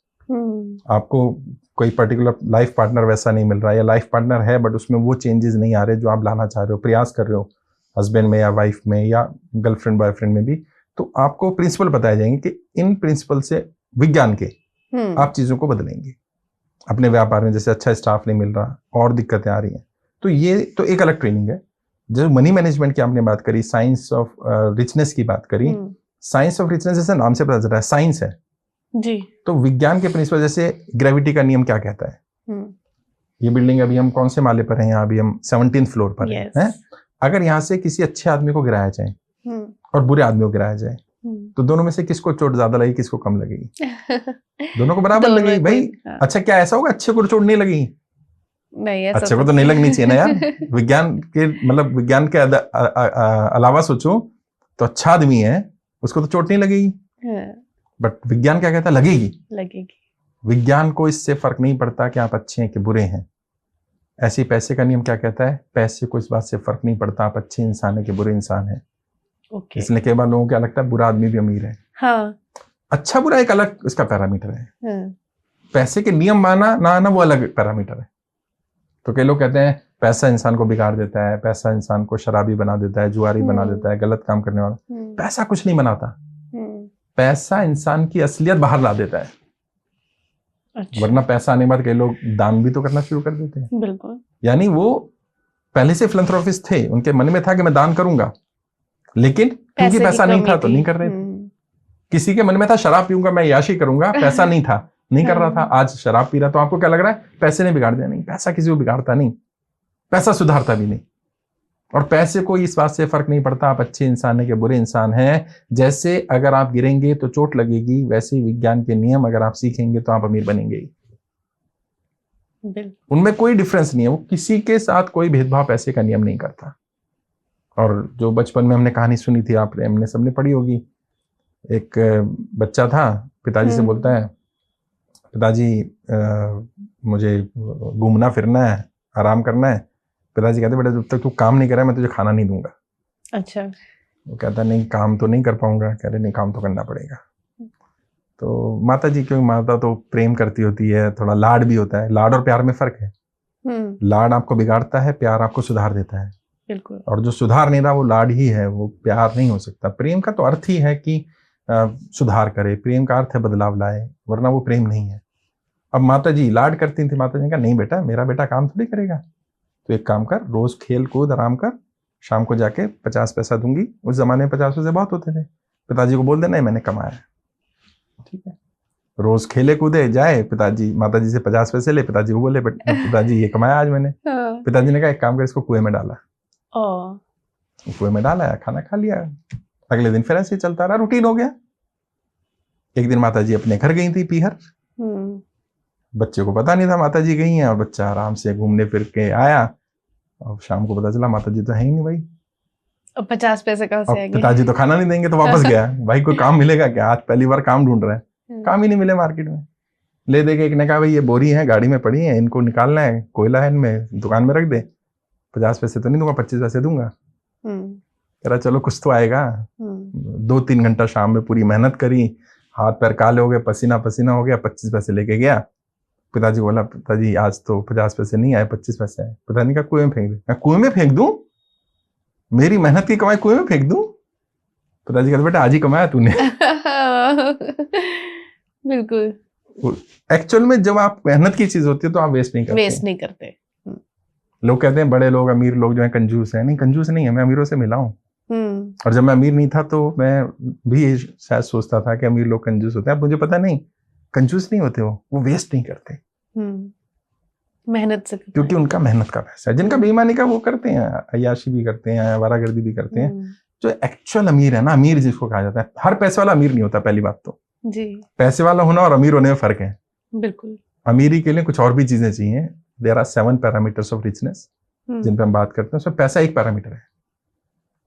आपको कोई पर्टिकुलर लाइफ पार्टनर वैसा नहीं मिल रहा, या लाइफ पार्टनर है बट उसमें वो चेंजेस नहीं आ रहे जो आप लाना चाह रहे हो, प्रयास कर रहे हो हस्बैंड में या वाइफ में या गर्लफ्रेंड बॉयफ्रेंड में भी, तो आपको प्रिंसिपल बताए जाएंगे कि इन प्रिंसिपल से विज्ञान के आप चीजों को बदलेंगे। अपने व्यापार में जैसे अच्छा स्टाफ नहीं मिल रहा और दिक्कतें आ रही हैं, तो ये तो एक अलग ट्रेनिंग है। जो मनी मैनेजमेंट की आपने बात करी, साइंस ऑफ रिचनेस की बात करी, साइंस ऑफ रिचनेस जैसे नाम से पता चल रहा है साइंस है जी। तो विज्ञान के प्रिंसिपल, जैसे ग्रेविटी का नियम क्या कहता है। ये बिल्डिंग अभी हम कौन से माले पर हैं, यहाँ अभी हम 17th फ्लोर पर हैं। अगर यहाँ से किसी अच्छे आदमी को गिराया जाए और बुरे आदमी को गिराया जाए तो दोनों में से किसको चोट ज्यादा लगेगी, किसको कम लगेगी? दोनों को बराबर लगेगी भाई। अच्छा, क्या ऐसा होगा अच्छे को चोट नहीं लगेगी? नहीं, अच्छे को तो नहीं लगनी चाहिए ना यार। विज्ञान के मतलब विज्ञान के अलावा सोचो तो अच्छा आदमी है उसको तो चोट नहीं लगेगी, बट विज्ञान क्या कहता है, लगेगी। विज्ञान को इससे फर्क नहीं पड़ता कि आप अच्छे हैं कि बुरे हैं। ऐसे पैसे का नियम क्या कहता है, पैसे को इस बात से फर्क नहीं पड़ता आप अच्छे इंसान है कि बुरे इंसान है। इसलिए कई बार लोगों को क्या लगता है बुरा आदमी भी अमीर है। हाँ। अच्छा बुरा एक अलग इसका पैरामीटर है। पैसे के नियम माना ना आना वो अलग पैरामीटर है। तो कई लोग कहते हैं पैसा इंसान को बिगाड़ देता है, पैसा इंसान को शराबी बना देता है, जुआरी बना देता है, गलत काम करने वाला। पैसा कुछ नहीं बनाता, पैसा इंसान की असलियत बाहर ला देता है। अच्छा। वरना पैसा आने के बाद कई लोग दान भी तो करना शुरू कर देते हैं। बिल्कुल। यानी वो पहले से फिलैंथ्रोपिस्ट थे, उनके मन में था कि मैं दान करूंगा, लेकिन क्योंकि पैसा नहीं था तो नहीं कर रहे थे। किसी के मन में था शराब पीऊंगा मैं, याशी करूंगा, पैसा नहीं था, नहीं कर रहा था। आज शराब पी रहा, तो आपको क्या लग रहा है पैसे ने बिगाड़ दिया? नहीं, पैसा किसी को बिगाड़ता नहीं, पैसा सुधारता भी नहीं। और पैसे को इस बात से फर्क नहीं पड़ता आप अच्छे इंसान है कि बुरे इंसान हैं। जैसे अगर आप गिरेंगे तो चोट लगेगी, वैसे ही विज्ञान के नियम अगर आप सीखेंगे तो आप अमीर बनेंगे। उनमें कोई डिफरेंस नहीं है, वो किसी के साथ कोई भेदभाव पैसे का नियम नहीं करता। और जो बचपन में हमने कहानी सुनी थी, आपने हमने सबने पढ़ी होगी, एक बच्चा था, पिताजी से बोलता है पिताजी मुझे घूमना फिरना है, आराम करना है। पिताजी कहते बेटा जब तक तू काम नहीं करे मैं तुझे खाना नहीं दूंगा। अच्छा। वो कहता नहीं काम तो नहीं कर पाऊंगा। कह रहे नहीं काम तो करना पड़ेगा। तो माता जी, क्योंकि माता तो प्रेम करती होती है, थोड़ा लाड भी होता है। लाड और प्यार में फर्क है। लाड आपको बिगाड़ता है, प्यार आपको सुधार देता है। बिल्कुल। और जो सुधार नहीं रहा वो लाड ही है, वो प्यार नहीं हो सकता। प्रेम का तो अर्थ ही है कि सुधार करे, प्रेम का अर्थ है बदलाव लाए, वरना वो प्रेम नहीं है। अब माता जी लाड करती थी, माता जी ने कहा नहीं बेटा मेरा बेटा काम थोड़ी करेगा, तो एक काम कर, रोज खेल कूद आराम कर, शाम को जाके 50 पैसा दूंगी। उस जमाने में 50 पैसे बहुत होते थे। पिताजी को बोल देना है मैंने कमाया, ठीक है। रोज खेले कूदे जाए, पिताजी माता जी से 50 पैसे ले, पिताजी को बोले पिताजी ये कमाया आज मैंने। पिताजी ने कहा एक काम कर, इसको कुएं में डाला। कुएं में डाला, खाना खा लिया। अगले दिन फिर ऐसे चलता रहा, रूटीन हो गया। एक दिन माता जी अपने घर गई थी पीहर, बच्चे को पता नहीं था माता जी गई हैं, और बच्चा आराम से घूमने फिर के आया, और शाम को पता चला माता जी तो है ही नहीं भाई। अब 50 पैसे कहाँ से आएंगे? पिताजी तो खाना नहीं देंगे, तो वापस गया। भाई कोई काम मिलेगा क्या? आज पहली बार काम ढूंढ रहे हैं, काम ही नहीं मिले मार्केट में। ले दे के एक ने कहा भाई ये बोरी है गाड़ी में पड़ी है, इनको निकालना है, कोयला है इनमें, दुकान में रख दे। 50 पैसे तो नहीं दूंगा, 25 पैसे दूंगा। कह रहा चलो कुछ तो आएगा। 2-3 घंटा शाम में पूरी मेहनत करी, हाथ पैर काले हो गए, पसीना पसीना हो गया, 25 पैसे लेके गया। पिताजी बोला पिताजी आज तो 50 पैसे नहीं आए, 25 पैसे आए। पिताजी का कुएं में फेंक दे। कुएं में फेंक दूं? मेरी मेहनत की कमाई कुएं में फेंक दूं? पिताजी कहते बेटा आज ही कमाया तूने। बिल्कुल। एक्चुअल में जब आप मेहनत की चीज होती है तो आप वेस्ट नहीं करते। लोग कहते हैं बड़े लोग अमीर लोग जो है कंजूस है। नहीं, कंजूस नहीं है, मैं अमीरों से मिला हूँ। और जब मैं अमीर नहीं था तो मैं भी शायद सोचता था कि अमीर लोग कंजूस होते हैं। अब मुझे पता नहीं, कंजूस नहीं होते, वो वेस्ट नहीं करते, मेहनत से, क्योंकि उनका मेहनत का पैसा है। जिनका बेईमानी का वो करते हैं, अय्याशी भी करते हैं, आवारागर्दी भी करते हैं। जो एक्चुअल अमीर है ना, अमीर जिसको कहा जाता है, हर पैसे वाला अमीर नहीं होता। पहली बात तो जी, पैसे वाला होना और अमीर होने में फर्क है। बिल्कुल। अमीरी के लिए कुछ और भी चीजें चाहिए। There are 7 parameters of richness जिन पे हम बात करते हैं, उसमें पैसा एक पैरामीटर है।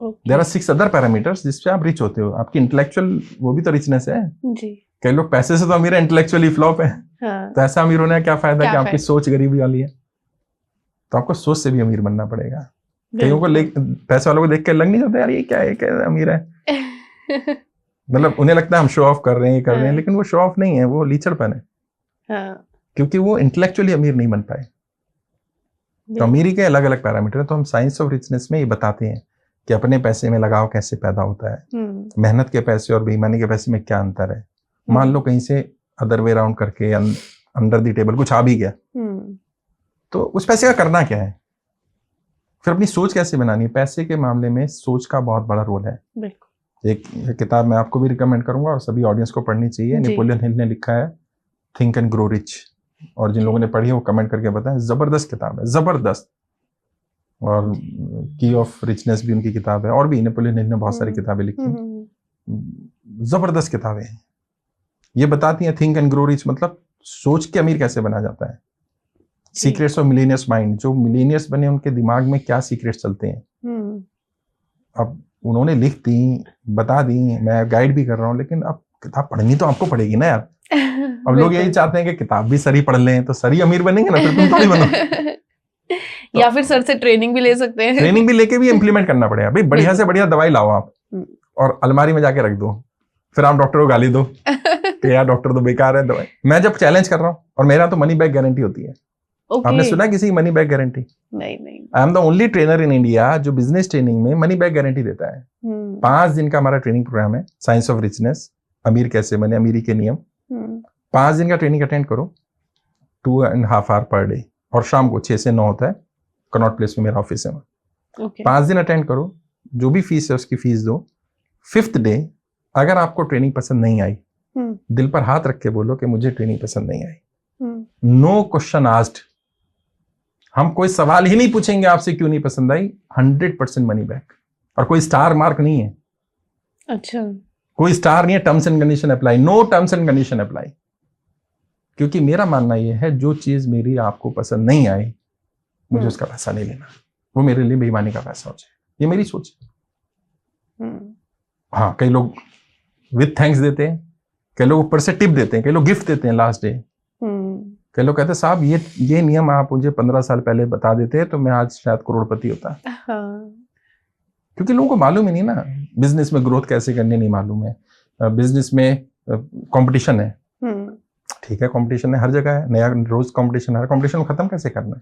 देयर आर 6 अदर पैरामीटर्स जिसपे आप रिच होते हो। आपकी इंटेलेक्चुअल वो भी तो रिचनेस है जी। कई लोग पैसे से तो अमीर है, इंटेलेक्चुअली फ्लॉप है। तो ऐसा अमीर होने का क्या फायदा कि आपकी सोच गरीबी वाली है। तो आपको सोच से भी अमीर बनना पड़ेगा। कईयों को पैसे वालों को देख के लग नहीं जाता यार ये क्या है, क्या अमीर है। मतलब उन्हें लगता है हम शो ऑफ कर रहे हैं, ये कर रहे हैं, लेकिन वो शो ऑफ नहीं है, वो लीचड़पन है। क्योंकि वो इंटेलेक्चुअली अमीर नहीं बन पाए। तो अमीरी के अलग अलग पैरामीटर है। तो हम साइंस ऑफ रिचनेस में ये बताते हैं कि अपने पैसे में लगाव कैसे पैदा होता है, मेहनत के पैसे और बेईमानी के पैसे में क्या अंतर है। मान लो कहीं से अदर वे राउंड करके अंडर द टेबल कुछ आ भी गया, तो उस पैसे का करना क्या है? फिर अपनी सोच कैसे बनानी है? पैसे के मामले में सोच का बहुत बड़ा रोल है। बिल्कुल। एक किताब मैं आपको भी रिकमेंड करूंगा और सभी ऑडियंस को पढ़नी चाहिए, नेपोलियन हिल ने लिखा है थिंक एंड ग्रो रिच, और जिन लोगों ने पढ़ी है वो कमेंट करके बताएं, जबरदस्त किताब है, जबरदस्त। और की ऑफ रिचनेस भी उनकी किताब है, और भी नेपोलियन हिल ने बहुत सारी किताबें लिखी हैं, जबरदस्त किताबें हैं। ये बताती हैं थिंक एंड ग्रो रिच मतलब सोच के अमीर कैसे बना जाता है। सीक्रेट्स ऑफ मिलेनियर्स माइंड, जो मिलेनियर्स बने उनके दिमाग में क्या सीक्रेट्स चलते हैं, अब उन्होंने लिख दी, बता दी, मैं गाइड भी कर रहा हूँ, लेकिन अब किताब पढ़नी तो आपको पड़ेगी ना यार। अब लोग यही चाहते हैं कि किताब भी सर ही पढ़ लें तो सर ही अमीर बनेंगे ना, फिर तुम थोड़ी बनो। या फिर सर से ट्रेनिंग भी ले सकते हैं, ट्रेनिंग भी लेके भी इम्प्लीमेंट करना पड़ेगा भाई। बढ़िया से बढ़िया दवाई लाओ आप और अलमारी में जाके रख दो, फिर आप डॉक्टर को गाली दो कि यार डॉक्टर तो बेकार है दवाई। मैं जब चैलेंज कर रहा हूँ, और मेरा तो मनी बैक गारंटी होती है। आपने सुना किसी की मनी बैक गारंटी? नहीं। I am the only trainer in India जो बिजनेस ट्रेनिंग में मनी बैक गारंटी देता है। 5 दिन का हमारा ट्रेनिंग प्रोग्राम है, साइंस ऑफ रिचनेस, अमीर कैसे बने, अमीरी के नियम। 5 दिन का ट्रेनिंग अटेंड करो, 2.5 आवर पर डे, और शाम को 6 से 9 होता है, कनॉट प्लेस में मेरा ऑफिस है। 5 दिन अटेंड करो, जो भी फीस है उसकी फीस दो। 5th डे अगर आपको ट्रेनिंग पसंद नहीं आई, दिल पर हाथ रख के बोलो कि मुझे ट्रेनिंग पसंद नहीं आई। नो क्वेश्चन आस्क्ड, हम कोई सवाल ही नहीं पूछेंगे आपसे क्यों नहीं पसंद आई। 100% मनी बैक, और कोई स्टार मार्क नहीं है। अच्छा, कोई स्टार नहीं है, terms and condition apply, no terms and condition apply. क्योंकि मेरा मानना यह है, जो चीज मेरी आपको पसंद नहीं आई, मुझे उसका पैसा नहीं लेना, वो मेरे लिए बेईमानी का पैसा हो जाए, ये मेरी सोच है। हाँ, कई लोग विद थैंक्स देते हैं, कई लोग ऊपर से टिप देते हैं, कई लोग गिफ्ट देते हैं लास्ट डे। कई लोग कहते हैं साहब ये नियम आप मुझे 15 साल पहले बता देते तो मैं आज शायद करोड़पति होता। क्योंकि लोगों को मालूम ही नहीं ना, बिजनेस में ग्रोथ कैसे करनी नहीं मालूम है। बिजनेस में कंपटीशन है, ठीक है, कंपटीशन है, हर जगह है, नया रोज कंपटीशन है। कंपटीशन को खत्म कैसे करना है?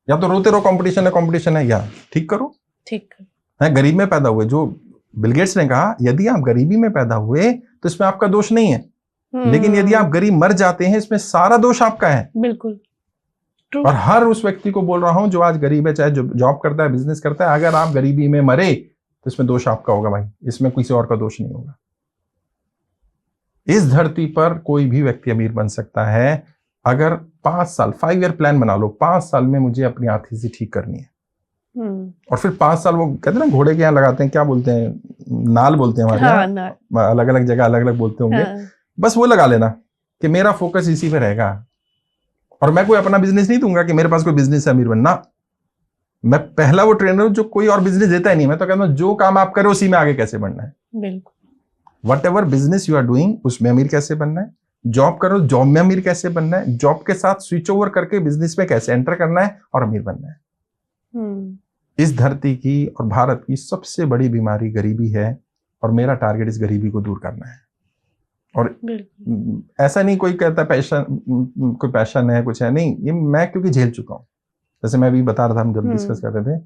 या तो रोते रहो कंपटीशन है, या ठीक करो। ठीक है, गरीब में पैदा हुए, जो बिल गेट्स ने कहा, यदि आप गरीबी में पैदा हुए तो इसमें आपका दोष नहीं है, लेकिन यदि आप गरीब मर जाते हैं, इसमें सारा दोष आपका है। बिल्कुल। और हर उस व्यक्ति को बोल रहा हूं जो आज गरीब है, चाहे जो जॉब करता है, बिजनेस करता है, अगर आप गरीबी में मरे तो इसमें दोष आपका होगा भाई, इसमें किसी और का दोष नहीं होगा। इस धरती पर कोई भी व्यक्ति अमीर बन सकता है अगर 5 साल 5 ईयर प्लान बना लो, 5 साल में मुझे अपनी आर्थिक स्थिति ठीक करनी है। और फिर 5 साल, वो कहते हैं ना घोड़े के यहाँ लगाते हैं, क्या बोलते हैं, नाल बोलते हैं हमारे यहाँ, अलग अलग जगह अलग अलग बोलते होंगे। बस वो लगा लेना कि मेरा फोकस इसी पे रहेगा, और मैं कोई अपना बिजनेस नहीं दूंगा कि मेरे पास कोई बिजनेस है अमीर बनना। मैं पहला वो ट्रेनर हूं जो कोई और बिजनेस देता ही नहीं। मैं तो कहता हूं जो काम आप करो उसी में आगे कैसे बढ़ना है। बिल्कुल। Whatever business you are doing, उसमें अमीर कैसे बनना है। जॉब करो, जॉब में अमीर कैसे बनना है। जॉब के साथ स्विच ओवर करके बिजनेस में कैसे एंटर करना है और अमीर बनना है। इस धरती की और भारत की सबसे बड़ी बीमारी गरीबी है, और मेरा टारगेट इस गरीबी को दूर करना है। और ऐसा नहीं कोई कहता पैशन, कोई पैशन है, कुछ है नहीं, ये मैं क्योंकि झेल चुका हूँ। जैसे मैं अभी बता रहा था, हम जब डिस्कस कर रहे थे,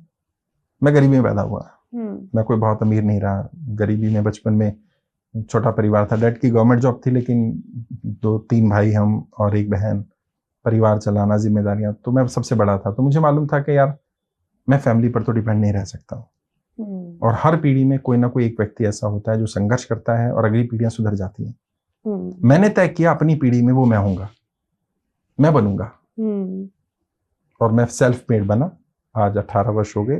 मैं गरीबी में पैदा हुआ, मैं कोई बहुत अमीर नहीं रहा। गरीबी में बचपन में छोटा परिवार था, डैड की गवर्नमेंट जॉब थी, लेकिन 2-3 भाई हम और एक बहन, परिवार चलाना, जिम्मेदारियां, तो मैं सबसे बड़ा था। तो मुझे मालूम था कि यार मैं फैमिली पर तो डिपेंड नहीं रह सकता हूँ। और हर पीढ़ी में कोई ना कोई एक व्यक्ति ऐसा होता है जो संघर्ष करता है और अगली पीढ़ियां सुधर जाती हैं। मैंने तय किया अपनी पीढ़ी में वो मैं होऊंगा, मैं बनूंगा। और मैं सेल्फ मेड बना। आज 18 वर्ष हो गए,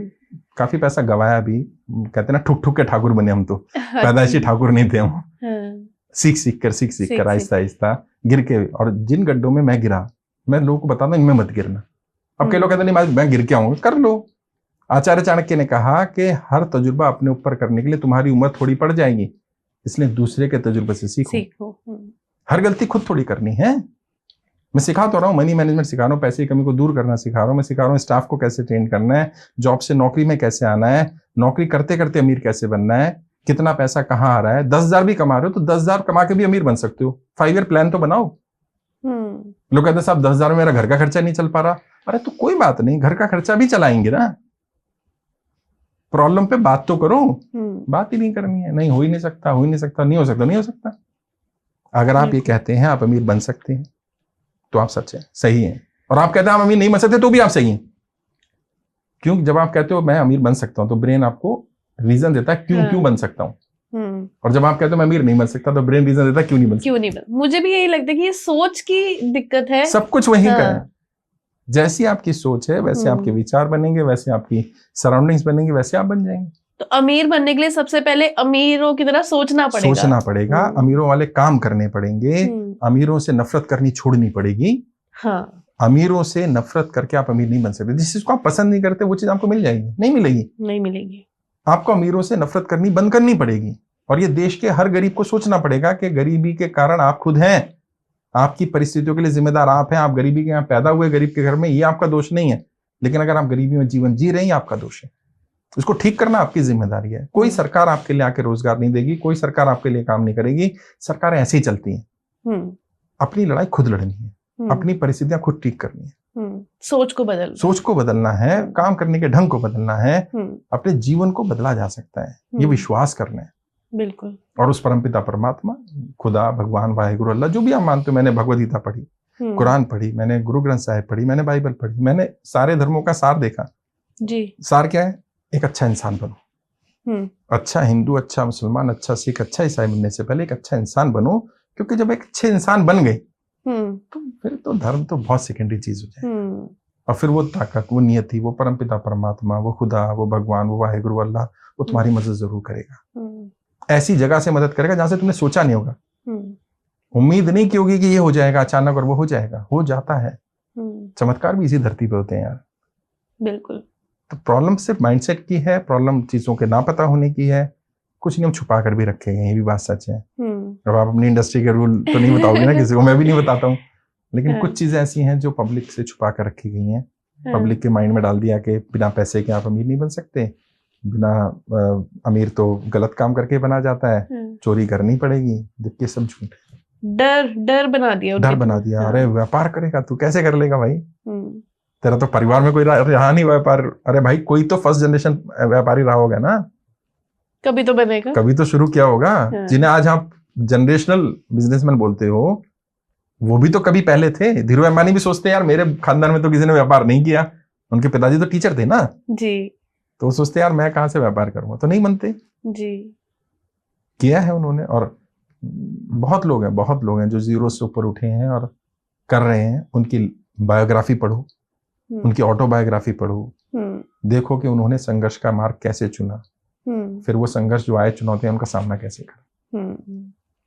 काफी पैसा गवाया भी। कहते ना ठुक ठुक के ठाकुर बने हम तो, पैदाइशी ठाकुर नहीं थे हम। सीख कर आहिस्ता आहिस्ता गिर के, और जिन गड्ढों में मैं गिरा, मैं लोगों को बताता हूं इनमें मत गिरना। अब कई लोग कहते नहीं मैं गिर के आऊंगा, कर लो। आचार्य चाणक्य ने कहा कि हर तजुर्बा अपने ऊपर करने के लिए तुम्हारी उम्र थोड़ी पड़ जाएगी, इसलिए दूसरे के तजुर्बे से सीखो। हर गलती खुद थोड़ी करनी है। मैं सिखा तो रहा हूँ, मनी मैनेजमेंट सिखा रहा हूँ, पैसे की कमी को दूर करना सिखा रहा हूँ। मैं सिखा रहा हूँ स्टाफ को कैसे ट्रेन करना है, जॉब से नौकरी में कैसे आना है, नौकरी करते करते अमीर कैसे बनना है, कितना पैसा कहाँ आ रहा है। 10,000 भी कमा रहे हो तो 10,000 कमा के भी अमीर बन सकते हो। 5 ईयर प्लान तो बनाओ। लोग कहते हैं साहब 10,000 में मेरा घर का खर्चा नहीं चल पा रहा। अरे तो कोई बात नहीं, घर का खर्चा भी चलाएंगे ना। प्रॉब्लम पे बात तो करो। बात ही नहीं करनी है, नहीं हो ही नहीं सकता, नहीं हो सकता। अगर आप ये कहते हैं आप अमीर बन सकते हैं, तो आप सच है, सही है। और आप कहते हैं आप अमीर नहीं बन सकते, तो भी आप सही हैं। क्योंकि जब आप कहते हो मैं अमीर बन सकता हूं, तो ब्रेन आपको रीजन देता है क्यों बन सकता हूं। और जब आप कहते हो मैं अमीर नहीं बन सकता, तो ब्रेन रीजन देता है क्यों नहीं बन। मुझे भी यही लगता है कि ये सोच की दिक्कत है, सब कुछ वहीं का है। जैसी आपकी सोच है वैसे आपके विचार बनेंगे, वैसे आपकी सराउंडिंग्स बनेंगे, वैसे आप बन जाएंगे। तो अमीर बनने के लिए सबसे पहले अमीरों की तरह सोचना पड़ेगा। अमीरों वाले काम करने पड़ेंगे, अमीरों से नफरत करनी छोड़नी पड़ेगी। हाँ, अमीरों से नफरत करके आप अमीर नहीं बन सकते। जिस चीज को आप पसंद नहीं करते वो चीज आपको मिल जाएगी? नहीं मिलेगी। आपको अमीरों से नफरत करनी बंद करनी पड़ेगी। और ये देश के हर गरीब को सोचना पड़ेगा कि गरीबी के कारण आप खुद हैं, आपकी परिस्थितियों के लिए जिम्मेदार आप हैं। आप गरीबी के यहाँ पैदा हुए, गरीब के घर में, ये आपका दोष नहीं है। लेकिन अगर आप गरीबी में जीवन जी रहे हैं, आपका दोष है। उसको ठीक करना आपकी जिम्मेदारी है। कोई सरकार आपके लिए आके रोजगार नहीं देगी, कोई सरकार आपके लिए काम नहीं करेगी। सरकारें ऐसे ही चलती हैं। अपनी लड़ाई खुद लड़नी है, अपनी परिस्थितियां खुद ठीक करनी है। सोच को बदलना है, काम करने के ढंग को बदलना है। अपने जीवन को बदला जा सकता है, ये विश्वास करना है। बिल्कुल। और उस परमपिता परमात्मा, खुदा, भगवान, वाहिगुरु, अल्लाह, जो भी आप मानते हो। मैंने भगवद गीता पढ़ी, कुरान पढ़ी, मैंने गुरु ग्रंथ साहिब पढ़ी, मैंने बाइबल पढ़ी, मैंने सारे धर्मों का सार देखा जी। सार क्या है? एक अच्छा इंसान बनो। अच्छा हिंदू, अच्छा मुसलमान, अच्छा सिख, अच्छा ईसाई बनने से पहले एक अच्छा इंसान बनो। क्योंकि जब एक अच्छे इंसान बन गए तो फिर तो धर्म तो बहुत सेकेंडरी चीज हो जाए। और फिर वो ताकत, वो नियति, वो परमपिता परमात्मा, वो खुदा, वो भगवान, वो वाहिगुरु, अल्लाह, वो तुम्हारी मदद जरूर करेगा। ऐसी जगह से मदद करेगा जहां से तुमने सोचा नहीं होगा, उम्मीद नहीं की होगी कि ये हो जाएगा अचानक, और वो हो जाएगा, हो जाता है। चमत्कार भी इसी धरती पे होते हैं यार। बिल्कुल। तो प्रॉब्लम सिर्फ माइंडसेट की है, प्रॉब्लम चीजों के ना पता होने की है। कुछ नहीं हम छुपा कर भी रखे गए, ये भी बात सच है। अब आप अपनी इंडस्ट्री के रूल तो नहीं बताओगे ना किसी को, मैं भी नहीं बताता हूँ। लेकिन कुछ चीजें ऐसी हैं जो पब्लिक से छुपा कर रखी गई हैं। पब्लिक के माइंड में डाल दिया कि बिना पैसे के आप अमीर नहीं बन सकते, बिना अमीर तो गलत काम करके बना जाता है, चोरी करनी पड़ेगी। जबकि सब झूठ है। डर बना दिया। अरे व्यापार करेगा तू, कैसे कर लेगा भाई? तेरा तो परिवार में कोई रहा नहीं व्यापार। अरे भाई कोई तो फर्स्ट जनरेशन व्यापारी रहा होगा ना, कभी तो बनेगा, कभी तो शुरू किया होगा। जिन्हें आज आप जनरेशनल बिजनेसमैन बोलते हो, वो भी तो कभी पहले थे। धीरू अंबानी भी सोचते हैं यार मेरे खानदान में तो किसी ने व्यापार नहीं किया, उनके पिताजी तो टीचर थे ना जी। तो वो सोचते यार मैं कहाँ से व्यापार करूंगा, तो नहीं बनते जी। किया है उन्होंने। और बहुत लोग हैं जो जीरो से ऊपर उठे हैं और कर रहे हैं। उनकी बायोग्राफी पढ़ो, उनकी ऑटोबायोग्राफी पढ़ो, देखो कि उन्होंने संघर्ष का मार्ग कैसे चुना, फिर वो संघर्ष जो आए चुनौती उनका सामना कैसे करा।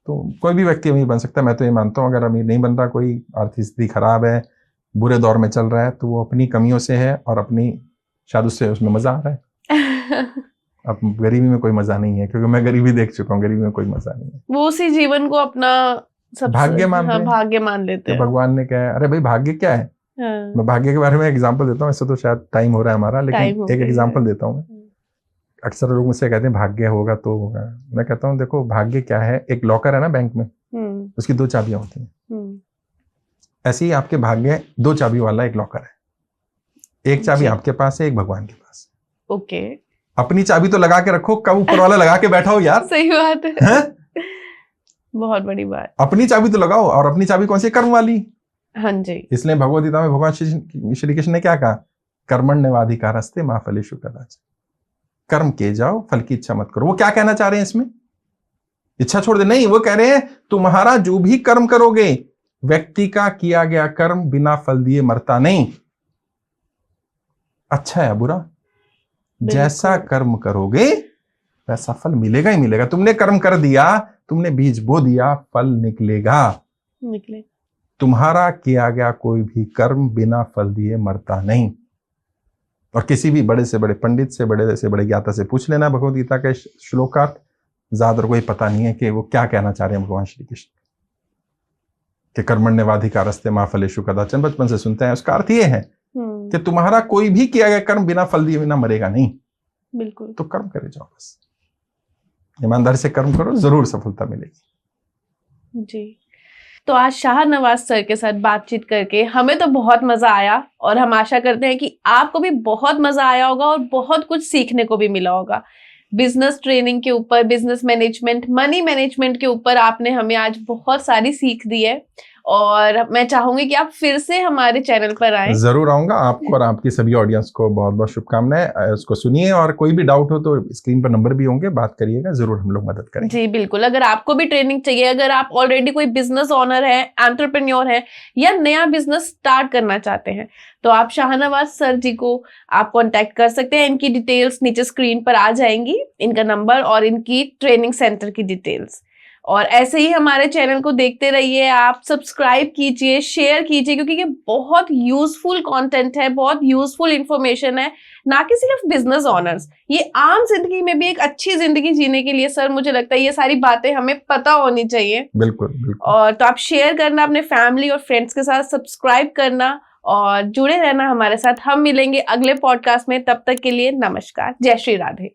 तो कोई भी व्यक्ति अमीर बन सकता है। मैं तो ये मानता हूँ अगर अमीर नहीं बन रहा, कोई आर्थिक स्थिति खराब है, बुरे दौर में चल रहा है, तो वो अपनी कमियों से है और अपनी शायद उसमें मजा आ रहा है। अब गरीबी में कोई मजा नहीं है, क्योंकि मैं गरीबी देख चुका हूँ। गरीबी में कोई मजा नहीं है। वो उसी जीवन को अपना भाग्य मान लेते हैं। भगवान ने क्या है? अरे भाई भाग्य क्या है? मैं भाग्य के बारे में एग्जाम्पल देता हूँ। इससे तो शायद टाइम हो रहा है हमारा, लेकिन एक एग्जाम्पल देता हूँ मैं। अक्सर लोग मुझसे कहते हैं भाग्य होगा तो होगा। मैं कहता हूँ देखो भाग्य क्या है, एक लॉकर है ना बैंक में, उसकी 2 चाबियां होती हैं। ऐसे ही आपके भाग्य 2 चाबी वाला एक लॉकर है। एक चाबी आपके पास है, एक भगवान के पास। ओके। अपनी चाबी तो लगा के रखो, कब ऊपर वाला लगा के बैठा हो यार। सही बात है। बहुत बड़ी बात। अपनी चाबी तो लगाओ। और अपनी चाबी कौन सी? कर्म वाली। हाँ जी। इसलिए भगवद गीता में भगवान श्री कृष्ण ने क्या कहा? कर्मण्येवाधिकारस्ते मा फलेषु कदाचन। कर्म किए जाओ, फल की इच्छा मत करो। वो क्या कहना चाह रहे हैं इसमें? इच्छा छोड़ दे? नहीं, वो कह रहे हैं तुम्हारा जो भी कर्म करोगे, व्यक्ति का किया गया कर्म बिना फल दिए मरता नहीं। अच्छा है बुरा, जैसा कर्म करोगे वैसा फल मिलेगा ही मिलेगा। तुमने कर्म कर दिया, तुमने बीज बो दिया, फल निकलेगा। तुम्हारा किया गया कोई भी कर्म बिना फल दिए मरता नहीं। और किसी भी बड़े से बड़े पंडित से, बड़े से बड़े ज्ञाता से पूछ लेना भगवद गीता के श्लोकार्थ, ज्यादा कोई पता नहीं है कि वो क्या कहना चाह रहे हैं भगवान श्री कृष्ण कि कर्मण्येवाधिकारस्ते मा फलेषु कदाचन। बचपन से सुनते हैं। उसका अर्थ ये है कि तुम्हारा कोई भी किया गया कर्म बिना फल दिए बिना मरेगा नहीं। बिल्कुल। तो कर्म करे जाओ, बस ईमानदारी से कर्म करो, जरूर सफलता मिलेगी। जी। तो आज शाहनवाज सर के साथ बातचीत करके हमें तो बहुत मजा आया, और हम आशा करते हैं कि आपको भी बहुत मजा आया होगा और बहुत कुछ सीखने को भी मिला होगा। बिजनेस ट्रेनिंग के ऊपर, बिजनेस मैनेजमेंट, मनी मैनेजमेंट के ऊपर आपने हमें आज बहुत सारी सीख दी है। और मैं चाहूंगी कि आप फिर से हमारे चैनल पर आएं। जरूर आऊंगा। आपको और आपकी सभी ऑडियंस को बहुत बहुत शुभकामनाएं। उसको सुनिए और कोई भी डाउट हो तो स्क्रीन पर नंबर भी होंगे, बात करिएगा, जरूर हम लोग मदद करेंगे। जी बिल्कुल। अगर आपको भी ट्रेनिंग चाहिए, अगर आप ऑलरेडी कोई बिजनेस ओनर है, एंटरप्रेन्योर है या नया बिजनेस स्टार्ट करना चाहते हैं तो आप शाहनवाज सर जी को आप कांटेक्ट कर सकते हैं। इनकी डिटेल्स नीचे स्क्रीन पर आ जाएंगी, इनका नंबर और इनकी ट्रेनिंग सेंटर की डिटेल्स। और ऐसे ही हमारे चैनल को देखते रहिए, आप सब्सक्राइब कीजिए, शेयर कीजिए, क्योंकि ये बहुत यूजफुल कंटेंट है, बहुत यूजफुल इंफॉर्मेशन है, ना कि सिर्फ बिजनेस ओनर्स, ये आम जिंदगी में भी एक अच्छी जिंदगी जीने के लिए सर मुझे लगता है ये सारी बातें हमें पता होनी चाहिए। बिल्कुल बिल्कुल। और तो आप शेयर करना अपने फैमिली और फ्रेंड्स के साथ, सब्सक्राइब करना और जुड़े रहना हमारे साथ। हम मिलेंगे अगले पॉडकास्ट में, तब तक के लिए नमस्कार, जय श्री राधे।